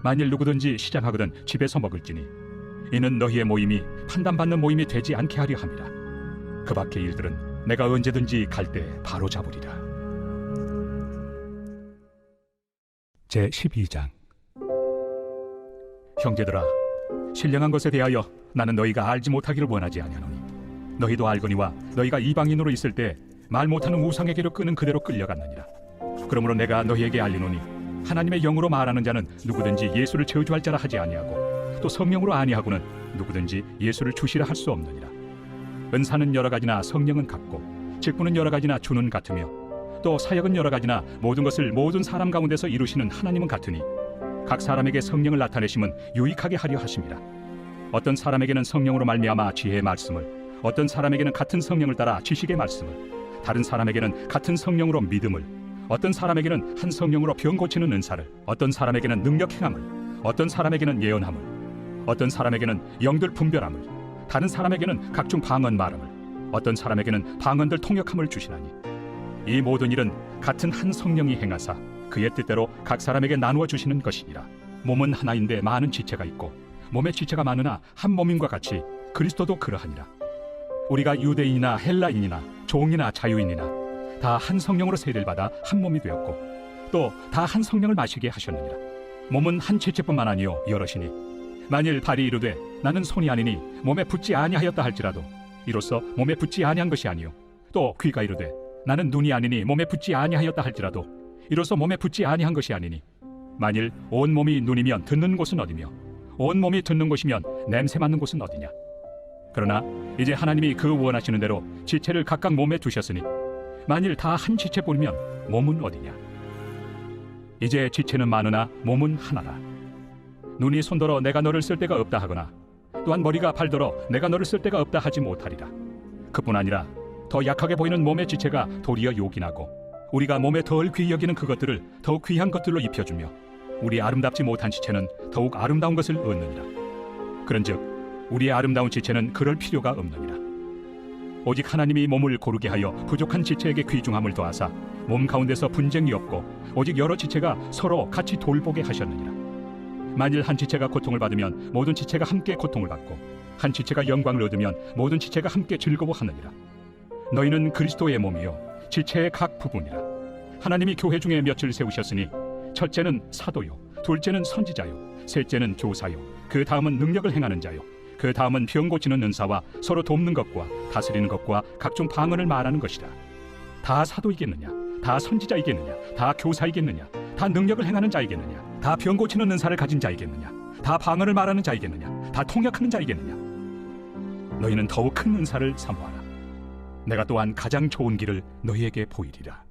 만일 누구든지 시장하거든 집에서 먹을지니 이는 너희의 모임이 판단받는 모임이 되지 않게 하려 함이라. 그 밖의 일들은 내가 언제든지 갈 때 바로 잡으리라. 제12장. 형제들아 신령한 것에 대하여 나는 너희가 알지 못하기를 원하지 아니하노니 너희도 알거니와 너희가 이방인으로 있을 때 말 못하는 우상에게로 끄는 그대로 끌려갔느니라. 그러므로 내가 너희에게 알리노니 하나님의 영으로 말하는 자는 누구든지 예수를 저주할 자라 하지 아니하고 또 성령으로 아니하고는 누구든지 예수를 주시라 할 수 없느니라. 은사는 여러 가지나 성령은 같고 직분은 여러 가지나 주는 같으며 또 사역은 여러 가지나 모든 것을 모든 사람 가운데서 이루시는 하나님은 같으니 각 사람에게 성령을 나타내심은 유익하게 하려 하심이라. 어떤 사람에게는 성령으로 말미암아 지혜의 말씀을, 어떤 사람에게는 같은 성령을 따라 지식의 말씀을, 다른 사람에게는 같은 성령으로 믿음을, 어떤 사람에게는 한 성령으로 병 고치는 은사를, 어떤 사람에게는 능력 행함을, 어떤 사람에게는 예언함을, 어떤 사람에게는 영들 분별함을, 다른 사람에게는 각종 방언 말함을, 어떤 사람에게는 방언들 통역함을 주시나니 이 모든 일은 같은 한 성령이 행하사 그의 뜻대로 각 사람에게 나누어 주시는 것이니라. 몸은 하나인데 많은 지체가 있고 몸의 지체가 많으나 한 몸인과 같이 그리스도도 그러하니라. 우리가 유대인이나 헬라인이나 종이나 자유인이나 다 한 성령으로 세례를 받아 한 몸이 되었고 또 다 한 성령을 마시게 하셨느니라. 몸은 한 지체뿐만 아니요 여럿이니 만일 발이 이르되 나는 손이 아니니 몸에 붙지 아니하였다 할지라도 이로써 몸에 붙지 아니한 것이 아니요 또 귀가 이르되 나는 눈이 아니니 몸에 붙지 아니하였다 할지라도 이로써 몸에 붙지 아니한 것이 아니니 만일 온 몸이 눈이면 듣는 곳은 어디며 온 몸이 듣는 곳이면 냄새 맡는 곳은 어디냐. 그러나 이제 하나님이 그 원하시는 대로 지체를 각각 몸에 두셨으니 만일 다 한 지체뿐이면 몸은 어디냐. 이제 지체는 많으나 몸은 하나라. 눈이 손더러 내가 너를 쓸 데가 없다 하거나 또한 머리가 발더러 내가 너를 쓸 데가 없다 하지 못하리라. 그뿐 아니라 더 약하게 보이는 몸의 지체가 도리어 요긴하고 우리가 몸에 덜 귀히 여기는 그것들을 더욱 귀한 것들로 입혀주며 우리 아름답지 못한 지체는 더욱 아름다운 것을 얻느니라. 그런즉 우리의 아름다운 지체는 그럴 필요가 없느니라. 오직 하나님이 몸을 고르게 하여 부족한 지체에게 귀중함을 더하사 몸 가운데서 분쟁이 없고 오직 여러 지체가 서로 같이 돌보게 하셨느니라. 만일 한 지체가 고통을 받으면 모든 지체가 함께 고통을 받고 한 지체가 영광을 얻으면 모든 지체가 함께 즐거워하느니라. 너희는 그리스도의 몸이요 지체의 각 부분이라. 하나님이 교회 중에 몇을 세우셨으니 첫째는 사도요, 둘째는 선지자요, 셋째는 교사요, 그 다음은 능력을 행하는 자요, 그 다음은 병 고치는 은사와 서로 돕는 것과 다스리는 것과 각종 방언을 말하는 것이라. 다 사도이겠느냐? 다 선지자이겠느냐? 다 교사이겠느냐? 다 능력을 행하는 자이겠느냐? 다 병 고치는 은사를 가진 자이겠느냐? 다 방언을 말하는 자이겠느냐? 다 통역하는 자이겠느냐? 너희는 더욱 큰 은사를 사모하라. 내가 또한 가장 좋은 길을 너희에게 보이리라.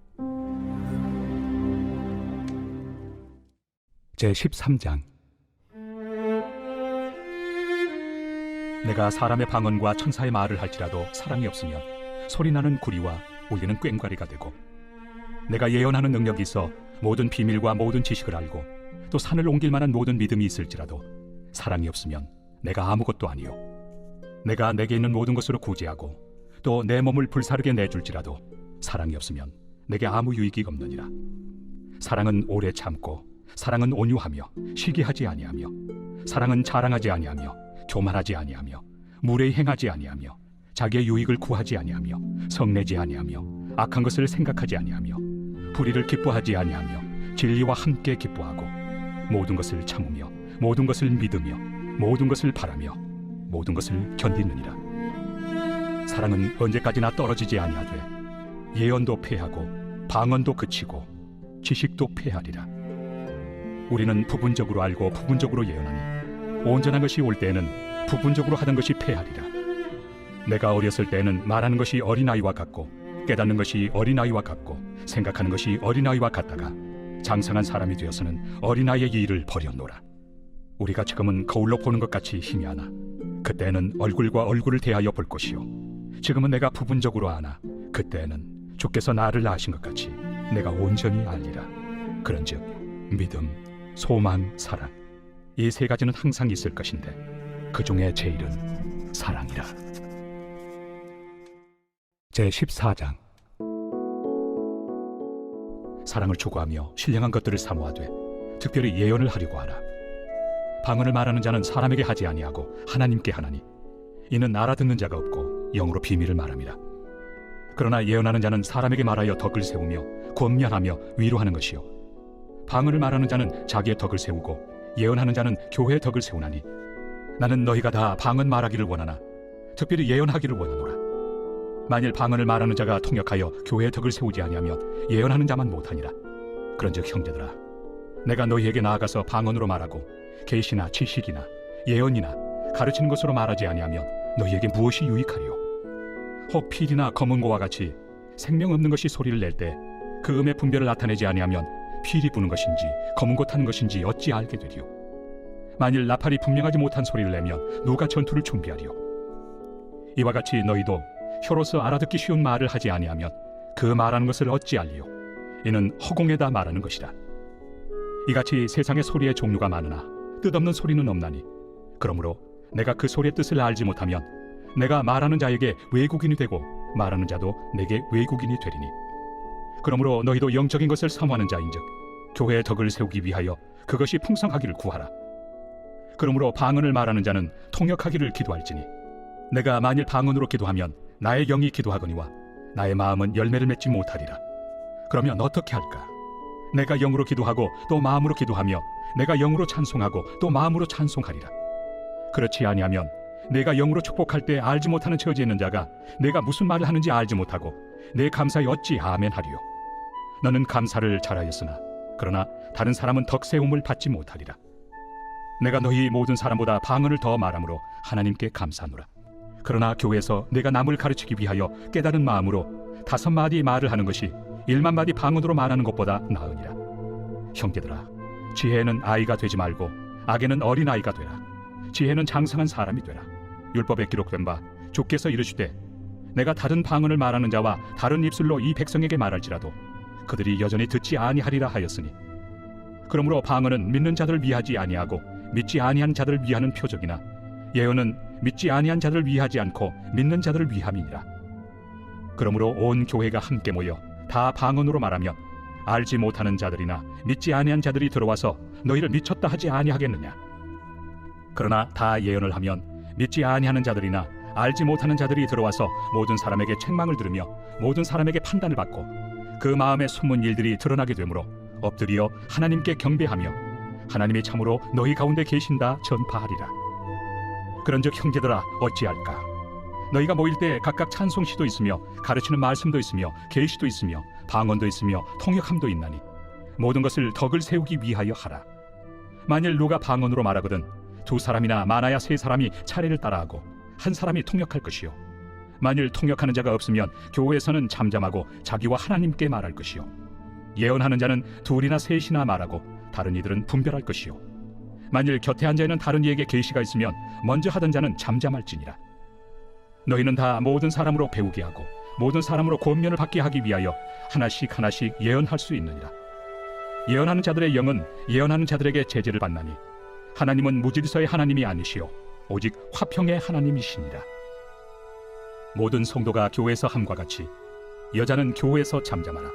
제13장. 내가 사람의 방언과 천사의 말을 할지라도 사랑이 없으면 소리나는 구리와 울리는 꽹과리가 되고 내가 예언하는 능력이 있어 모든 비밀과 모든 지식을 알고 또 산을 옮길 만한 모든 믿음이 있을지라도 사랑이 없으면 내가 아무것도 아니요 내가 내게 있는 모든 것으로 구제하고 또 내 몸을 불사르게 내줄지라도 사랑이 없으면 내게 아무 유익이 없느니라. 사랑은 오래 참고 사랑은 온유하며 시기하지 아니하며 사랑은 자랑하지 아니하며 교만하지 아니하며 무례히 행하지 아니하며 자기의 유익을 구하지 아니하며 성내지 아니하며 악한 것을 생각하지 아니하며 불의를 기뻐하지 아니하며 진리와 함께 기뻐하고 모든 것을 참으며 모든 것을 믿으며 모든 것을 바라며 모든 것을 견디느니라. 사랑은 언제까지나 떨어지지 아니하되 예언도 패하고 방언도 그치고 지식도 패하리라. 우리는 부분적으로 알고 부분적으로 예언하니 온전한 것이 올 때에는 부분적으로 하던 것이 패하리라. 내가 어렸을 때에는 말하는 것이 어린아이와 같고 깨닫는 것이 어린아이와 같고 생각하는 것이 어린아이와 같다가 장성한 사람이 되어서는 어린아이의 일을 버렸노라. 우리가 지금은 거울로 보는 것 같이 희미하나 그때는 얼굴과 얼굴을 대하여 볼 것이요 지금은 내가 부분적으로 아나 그때는 주께서 나를 아신 것 같이 내가 온전히 알리라. 그런즉 믿음, 소망, 사랑 이 세 가지는 항상 있을 것인데 그 중에 제일은 사랑이라. 제14장. 사랑을 추구하며 신령한 것들을 사모하되 특별히 예언을 하려고 하라. 방언을 말하는 자는 사람에게 하지 아니하고 하나님께 하나니 이는 알아듣는 자가 없고 영으로 비밀을 말함이라. 그러나 예언하는 자는 사람에게 말하여 덕을 세우며 권면하며 위로하는 것이요 방언을 말하는 자는 자기의 덕을 세우고 예언하는 자는 교회의 덕을 세우나니 나는 너희가 다 방언 말하기를 원하나 특별히 예언하기를 원하노라. 만일 방언을 말하는 자가 통역하여 교회의 덕을 세우지 아니하면 예언하는 자만 못하니라. 그런즉 형제들아 내가 너희에게 나아가서 방언으로 말하고 계시나 지식이나 예언이나 가르치는 것으로 말하지 아니하면 너희에게 무엇이 유익하리요? 혹 필이나 검은고와 같이 생명 없는 것이 소리를 낼 때 그 음의 분별을 나타내지 아니하면 필이 부는 것인지 검은고 타는 것인지 어찌 알게 되리요? 만일 나팔이 분명하지 못한 소리를 내면 누가 전투를 준비하리요? 이와 같이 너희도 혀로서 알아듣기 쉬운 말을 하지 아니하면 그 말하는 것을 어찌 알리요? 이는 허공에다 말하는 것이라. 이같이 세상의 소리의 종류가 많으나 뜻없는 소리는 없나니 그러므로 내가 그 소리의 뜻을 알지 못하면 내가 말하는 자에게 외국인이 되고 말하는 자도 내게 외국인이 되리니 그러므로 너희도 영적인 것을 사모하는 자인즉 교회의 덕을 세우기 위하여 그것이 풍성하기를 구하라. 그러므로 방언을 말하는 자는 통역하기를 기도할지니 내가 만일 방언으로 기도하면 나의 영이 기도하거니와 나의 마음은 열매를 맺지 못하리라. 그러면 어떻게 할까? 내가 영으로 기도하고 또 마음으로 기도하며 내가 영으로 찬송하고 또 마음으로 찬송하리라. 그렇지 아니하면 내가 영으로 축복할 때 알지 못하는 처지에 있는 자가 내가 무슨 말을 하는지 알지 못하고 내 감사에 어찌 아멘하리요? 너는 감사를 잘하였으나 그러나 다른 사람은 덕세움을 받지 못하리라. 내가 너희 모든 사람보다 방언을 더 말함으로 하나님께 감사하노라. 그러나 교회에서 내가 남을 가르치기 위하여 깨달은 마음으로 5마디 말을 하는 것이 1만 마디 방언으로 말하는 것보다 나으니라. 형제들아 지혜는 아이가 되지 말고 악에는 어린아이가 되라. 지혜는 장성한 사람이 되라. 율법에 기록된 바 주께서 이르시되 내가 다른 방언을 말하는 자와 다른 입술로 이 백성에게 말할지라도 그들이 여전히 듣지 아니하리라 하였으니 그러므로 방언은 믿는 자들을 위하지 아니하고 믿지 아니한 자들을 위하는 표적이나 예언은 믿지 아니한 자들을 위하지 않고 믿는 자들을 위함이니라. 그러므로 온 교회가 함께 모여 다 방언으로 말하면 알지 못하는 자들이나 믿지 아니한 자들이 들어와서 너희를 미쳤다 하지 아니하겠느냐? 그러나 다 예언을 하면 믿지 아니하는 자들이나 알지 못하는 자들이 들어와서 모든 사람에게 책망을 들으며 모든 사람에게 판단을 받고 그 마음에 숨은 일들이 드러나게 되므로 엎드려 하나님께 경배하며 하나님이 참으로 너희 가운데 계신다 전파하리라. 그런즉 형제들아 어찌할까? 너희가 모일 때 각각 찬송시도 있으며 가르치는 말씀도 있으며 계시도 있으며 방언도 있으며 통역함도 있나니 모든 것을 덕을 세우기 위하여 하라. 만일 누가 방언으로 말하거든 2사람이나 많아야 3사람이 차례를 따라하고 한 사람이 통역할 것이요 만일 통역하는 자가 없으면 교회에서는 잠잠하고 자기와 하나님께 말할 것이요 예언하는 자는 2이나 3이나 말하고 다른 이들은 분별할 것이요 만일 곁에 앉아있는 다른 이에게 계시가 있으면 먼저 하던 자는 잠잠할지니라. 너희는 다 모든 사람으로 배우게 하고 모든 사람으로 권면을 받게 하기 위하여 하나씩 하나씩 예언할 수 있느니라. 예언하는 자들의 영은 예언하는 자들에게 제재를 받나니 하나님은 무질서의 하나님이 아니시오 오직 화평의 하나님이시니라. 모든 성도가 교회에서 함과 같이 여자는 교회에서 잠잠하라.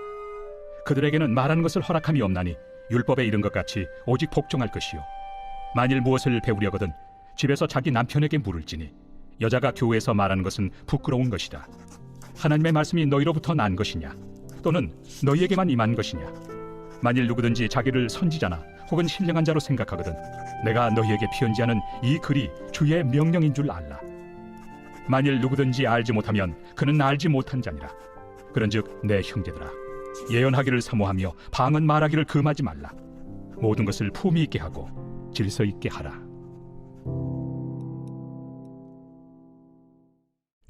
그들에게는 말하는 것을 허락함이 없나니 율법에 이른 것 같이 오직 복종할 것이요, 만일 무엇을 배우려거든 집에서 자기 남편에게 물을지니 여자가 교회에서 말하는 것은 부끄러운 것이다. 하나님의 말씀이 너희로부터 난 것이냐, 또는 너희에게만 임한 것이냐? 만일 누구든지 자기를 선지자나 혹은 신령한 자로 생각하거든 내가 너희에게 편지하는 이 글이 주의 명령인 줄 알라. 만일 누구든지 알지 못하면 그는 알지 못한 자니라. 그런즉 내 형제들아, 예언하기를 사모하며 방언 말하기를 금하지 말라. 모든 것을 품위 있게 하고 질서 있게 하라.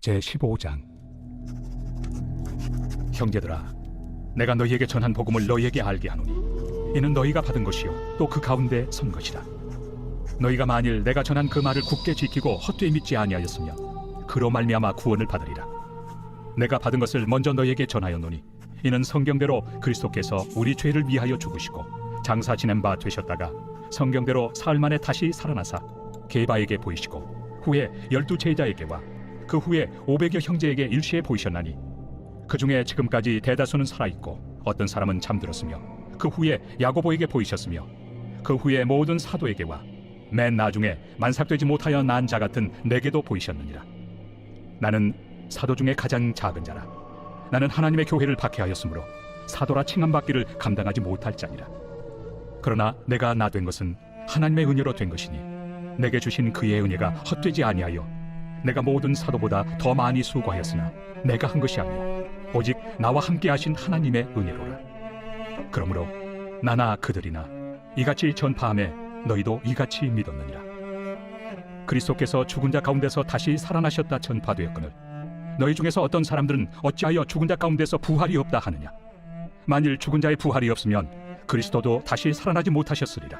제15장. 형제들아, 내가 너희에게 전한 복음을 너희에게 알게 하노니 이는 너희가 받은 것이요 또 그 가운데 선 것이라. 너희가 만일 내가 전한 그 말을 굳게 지키고 헛되이 믿지 아니하였으면 그로 말미암아 구원을 받으리라. 내가 받은 것을 먼저 너희에게 전하였노니 이는 성경대로 그리스도께서 우리 죄를 위하여 죽으시고 장사 지낸 바 되셨다가 성경대로 사흘 만에 다시 살아나사 게바에게 보이시고 후에 12 제자에게와 그 후에 500여 형제에게 일시에 보이셨나니 그 중에 지금까지 대다수는 살아있고 어떤 사람은 잠들었으며 그 후에 야고보에게 보이셨으며 그 후에 모든 사도에게와 맨 나중에 만삭되지 못하여 난 자 같은 내게도 보이셨느니라. 나는 사도 중에 가장 작은 자라. 나는 하나님의 교회를 박해하였으므로 사도라 칭함받기를 감당하지 못할 자니라. 그러나 내가 나 된 것은 하나님의 은혜로 된 것이니 내게 주신 그의 은혜가 헛되지 아니하여 내가 모든 사도보다 더 많이 수고하였으나 내가 한 것이 아니요 오직 나와 함께 하신 하나님의 은혜로라. 그러므로 나나 그들이나 이같이 전파함에 너희도 이같이 믿었느니라. 그리스도께서 죽은 자 가운데서 다시 살아나셨다 전파되었거늘 너희 중에서 어떤 사람들은 어찌하여 죽은 자 가운데서 부활이 없다 하느냐? 만일 죽은 자의 부활이 없으면 그리스도도 다시 살아나지 못하셨으리라.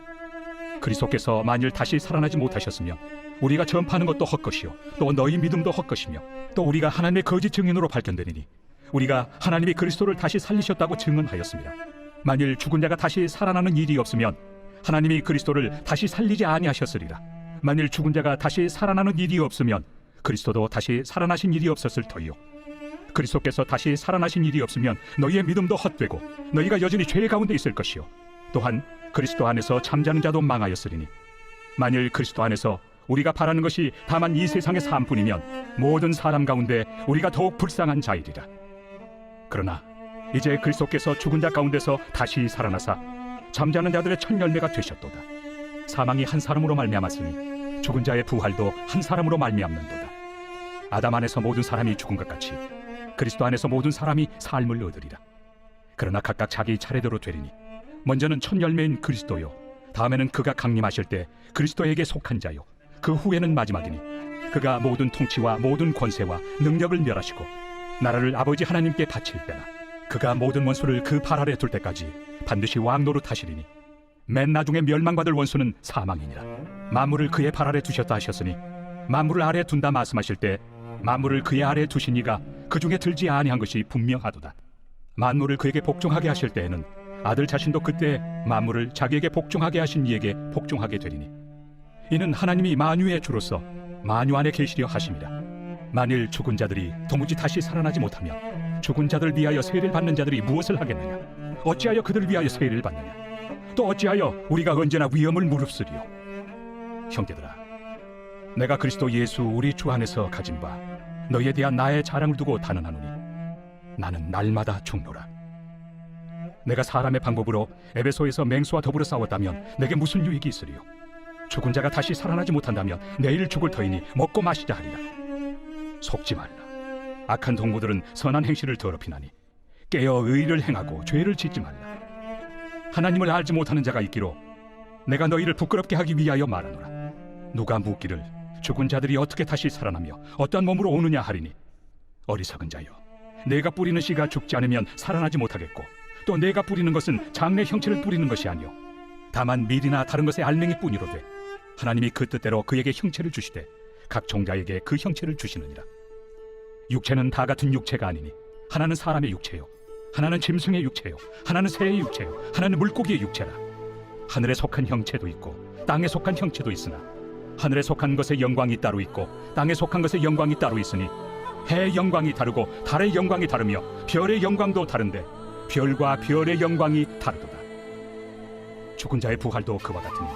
그리스도께서 만일 다시 살아나지 못하셨으면 우리가 전파하는 것도 헛것이요 또 너희 믿음도 헛것이며 또 우리가 하나님의 거짓 증인으로 발견되리니 우리가 하나님이 그리스도를 다시 살리셨다고 증언하였습니다. 만일 죽은 자가 다시 살아나는 일이 없으면 하나님이 그리스도를 다시 살리지 아니하셨으리라. 만일 죽은 자가 다시 살아나는 일이 없으면 그리스도도 다시 살아나신 일이 없었을 터이요 그리스도께서 다시 살아나신 일이 없으면 너희의 믿음도 헛되고 너희가 여전히 죄 가운데 있을 것이요 또한 그리스도 안에서 잠자는 자도 망하였으리니 만일 그리스도 안에서 우리가 바라는 것이 다만 이 세상의 삶뿐이면 모든 사람 가운데 우리가 더욱 불쌍한 자이리라. 그러나 이제 그리스도께서 죽은 자 가운데서 다시 살아나사 잠자는 자들의 첫 열매가 되셨도다. 사망이 한 사람으로 말미암았으니 죽은 자의 부활도 한 사람으로 말미암는도다. 아담 안에서 모든 사람이 죽은 것 같이 그리스도 안에서 모든 사람이 삶을 얻으리라. 그러나 각각 자기 차례대로 되리니 먼저는 첫 열매인 그리스도요 다음에는 그가 강림하실 때 그리스도에게 속한 자요 그 후에는 마지막이니 그가 모든 통치와 모든 권세와 능력을 멸하시고 나라를 아버지 하나님께 바칠 때나 그가 모든 원수를 그 발 아래 둘 때까지 반드시 왕 노릇하시리니 맨 나중에 멸망받을 원수는 사망이니라. 만물을 그의 발 아래 두셨다 하셨으니 만물을 아래 둔다 말씀하실 때 만물을 그의 아래 두신 이가 그 중에 들지 아니한 것이 분명하도다. 만물을 그에게 복종하게 하실 때에는 아들 자신도 그때 만물을 자기에게 복종하게 하신 이에게 복종하게 되리니 이는 하나님이 만유의 주로서 만유 안에 계시려 하심이라. 만일 죽은 자들이 도무지 다시 살아나지 못하면 죽은 자들을 위하여 세례를 받는 자들이 무엇을 하겠느냐? 어찌하여 그들을 위하여 세례를 받느냐? 또 어찌하여 우리가 언제나 위험을 무릅쓰리요? 형제들아, 내가 그리스도 예수 우리 주 안에서 가진 바 너희에 대한 나의 자랑을 두고 단언하노니 나는 날마다 죽노라. 내가 사람의 방법으로 에베소에서 맹수와 더불어 싸웠다면 내게 무슨 유익이 있으리요? 죽은 자가 다시 살아나지 못한다면 내일 죽을 터이니 먹고 마시자 하리라. 속지 말라. 악한 동무들은 선한 행실을 더럽히나니 깨어 의를 행하고 죄를 짓지 말라. 하나님을 알지 못하는 자가 있기로 내가 너희를 부끄럽게 하기 위하여 말하노라. 누가 묻기를 죽은 자들이 어떻게 다시 살아나며 어떠한 몸으로 오느냐 하리니 어리석은 자여, 내가 뿌리는 씨가 죽지 않으면 살아나지 못하겠고 또 내가 뿌리는 것은 장래 형체를 뿌리는 것이 아니요 다만 밀이나 다른 것의 알맹이 뿐이로되 하나님이 그 뜻대로 그에게 형체를 주시되 각 종자에게 그 형체를 주시느니라. 육체는 다 같은 육체가 아니니 하나는 사람의 육체요 하나는 짐승의 육체요 하나는 새의 육체요 하나는 물고기의 육체라. 하늘에 속한 형체도 있고 땅에 속한 형체도 있으나 하늘에 속한 것의 영광이 따로 있고 땅에 속한 것의 영광이 따로 있으니 해의 영광이 다르고 달의 영광이 다르며 별의 영광도 다른데 별과 별의 영광이 다르도다. 죽은 자의 부활도 그와 같으니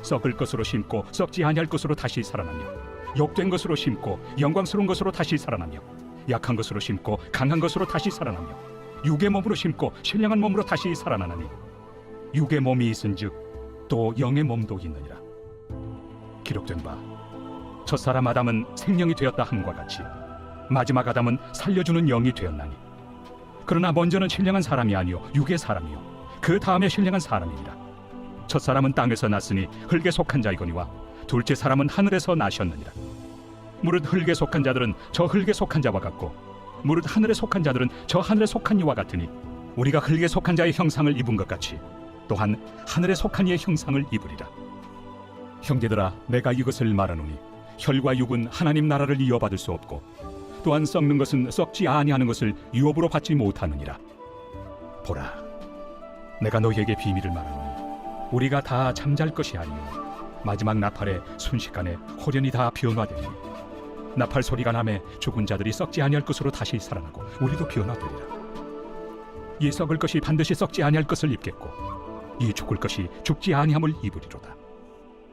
썩을 것으로 심고 썩지 아니할 것으로 다시 살아나며 욕된 것으로 심고 영광스러운 것으로 다시 살아나며 약한 것으로 심고 강한 것으로 다시 살아나며 육의 몸으로 심고 신령한 몸으로 다시 살아나나니 육의 몸이 있은즉 또 영의 몸도 있느니라. 기록된 바 첫사람 아담은 생명이 되었다 함과 같이 마지막 아담은 살려주는 영이 되었나니 그러나 먼저는 신령한 사람이 아니요 육의 사람이요 그 다음에 신령한 사람이니라. 첫사람은 땅에서 났으니 흙에 속한 자이거니와 둘째 사람은 하늘에서 나셨느니라. 무릇 흙에 속한 자들은 저 흙에 속한 자와 같고 무릇 하늘에 속한 자들은 저 하늘에 속한 이와 같으니 우리가 흙에 속한 자의 형상을 입은 것 같이 또한 하늘에 속한 이의 형상을 입으리라. 형제들아, 내가 이것을 말하노니 혈과 육은 하나님 나라를 이어받을 수 없고 또한 썩는 것은 썩지 아니하는 것을 유업으로 받지 못하느니라. 보라, 내가 너희에게 비밀을 말하노니 우리가 다 잠잘 것이 아니요 마지막 나팔에 순식간에 호련히 다 변화되니 나팔 소리가 나매 죽은 자들이 썩지 아니할 것으로 다시 살아나고 우리도 변화되리라. 이 썩을 것이 반드시 썩지 아니할 것을 입겠고 이 죽을 것이 죽지 아니함을 입으리로다.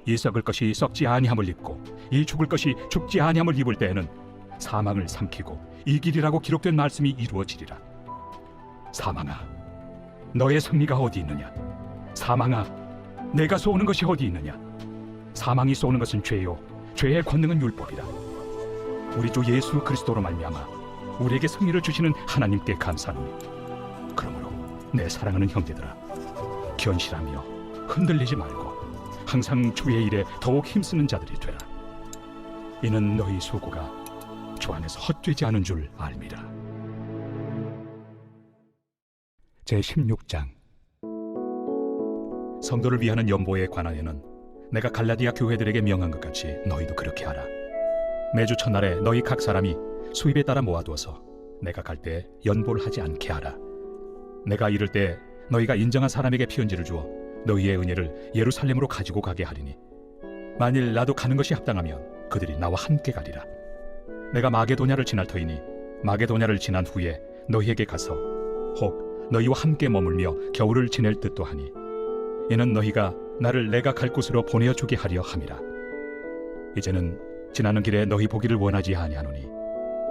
이 썩을 것이 썩지 아니함을 입고 이 죽을 것이 죽지 아니함을 입을 때에는 사망을 삼키고 이기리라고 기록된 말씀이 이루어지리라. 사망아, 너의 승리가 어디 있느냐? 사망아, 내가 쏘는 것이 어디 있느냐? 사망이 쏘는 것은 죄요 죄의 권능은 율법이라. 우리 주 예수 그리스도로 말미암아 우리에게 승리를 주시는 하나님께 감사하노니 그러므로 내 사랑하는 형제들아, 견실하며 흔들리지 말고 항상 주의 일에 더욱 힘쓰는 자들이 되라. 이는 너희 수고가 주 안에서 헛되지 않은 줄 알미라. 제16장. 성도를 위하는 연보에 관하여는 내가 갈라디아 교회들에게 명한 것 같이 너희도 그렇게 하라. 매주 첫날에 너희 각 사람이 수입에 따라 모아두어서 내가 갈 때 연보를 하지 않게 하라. 내가 이를 때 너희가 인정한 사람에게 피언지를 주어 너희의 은혜를 예루살렘으로 가지고 가게 하리니 만일 나도 가는 것이 합당하면 그들이 나와 함께 가리라. 내가 마게도냐를 지날 터이니 마게도냐를 지난 후에 너희에게 가서 혹 너희와 함께 머물며 겨울을 지낼 듯도 하니 이는 너희가 나를 내가 갈 곳으로 보내어주게 하려 함이라. 이제는 지나는 길에 너희 보기를 원하지 아니하노니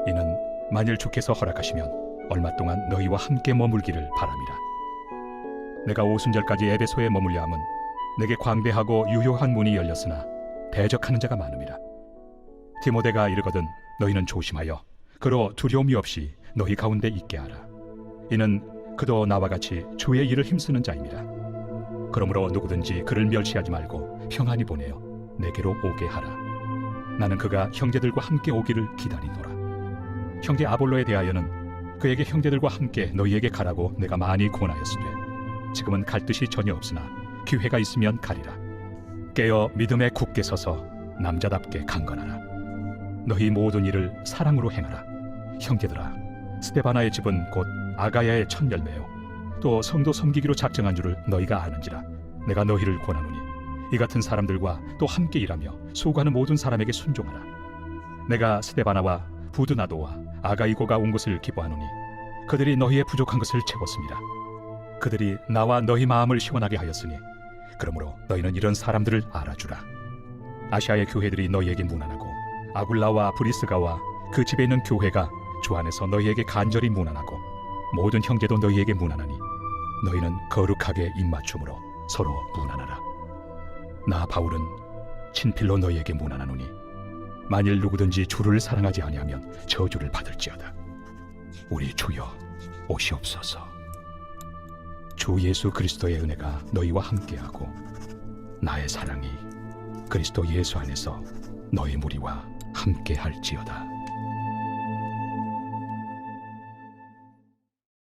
이는 만일 주께서 허락하시면 얼마 동안 너희와 함께 머물기를 바람이라. 내가 오순절까지 에베소에 머물려 함은 내게 광대하고 유효한 문이 열렸으나 대적하는 자가 많음이라. 디모데가 이르거든 너희는 조심하여 그로 두려움이 없이 너희 가운데 있게 하라. 이는 그도 나와 같이 주의 일을 힘쓰는 자입니다. 그러므로 누구든지 그를 멸시하지 말고 평안히 보내어 내게로 오게 하라. 나는 그가 형제들과 함께 오기를 기다리노라. 형제 아볼로에 대하여는 그에게 형제들과 함께 너희에게 가라고 내가 많이 권하였으되 지금은 갈 뜻이 전혀 없으나 기회가 있으면 가리라. 깨어 믿음에 굳게 서서 남자답게 강건하라. 너희 모든 일을 사랑으로 행하라. 형제들아, 스데바나의 집은 곧 아가야의 첫 열매요 또 성도 섬기기로 작정한 줄을 너희가 아는지라. 내가 너희를 권하노니 이 같은 사람들과 또 함께 일하며 수고하는 모든 사람에게 순종하라. 내가 스데바나와 부드나도와 아가이고가 온 것을 기뻐하노니 그들이 너희의 부족한 것을 채웠습니다. 그들이 나와 너희 마음을 시원하게 하였으니 그러므로 너희는 이런 사람들을 알아주라. 아시아의 교회들이 너희에게 문안하고 아굴라와 브리스가와 그 집에 있는 교회가 주 안에서 너희에게 간절히 문안하고 모든 형제도 너희에게 문안하니 너희는 거룩하게 입맞춤으로 서로 문안하라. 나 바울은 친필로 너희에게 문안하노니 만일 누구든지 주를 사랑하지 아니하면 저주를 받을지어다. 우리 주여 오시옵소서. 주 예수 그리스도의 은혜가 너희와 함께하고 나의 사랑이 그리스도 예수 안에서 너희 무리와 함께할지어다.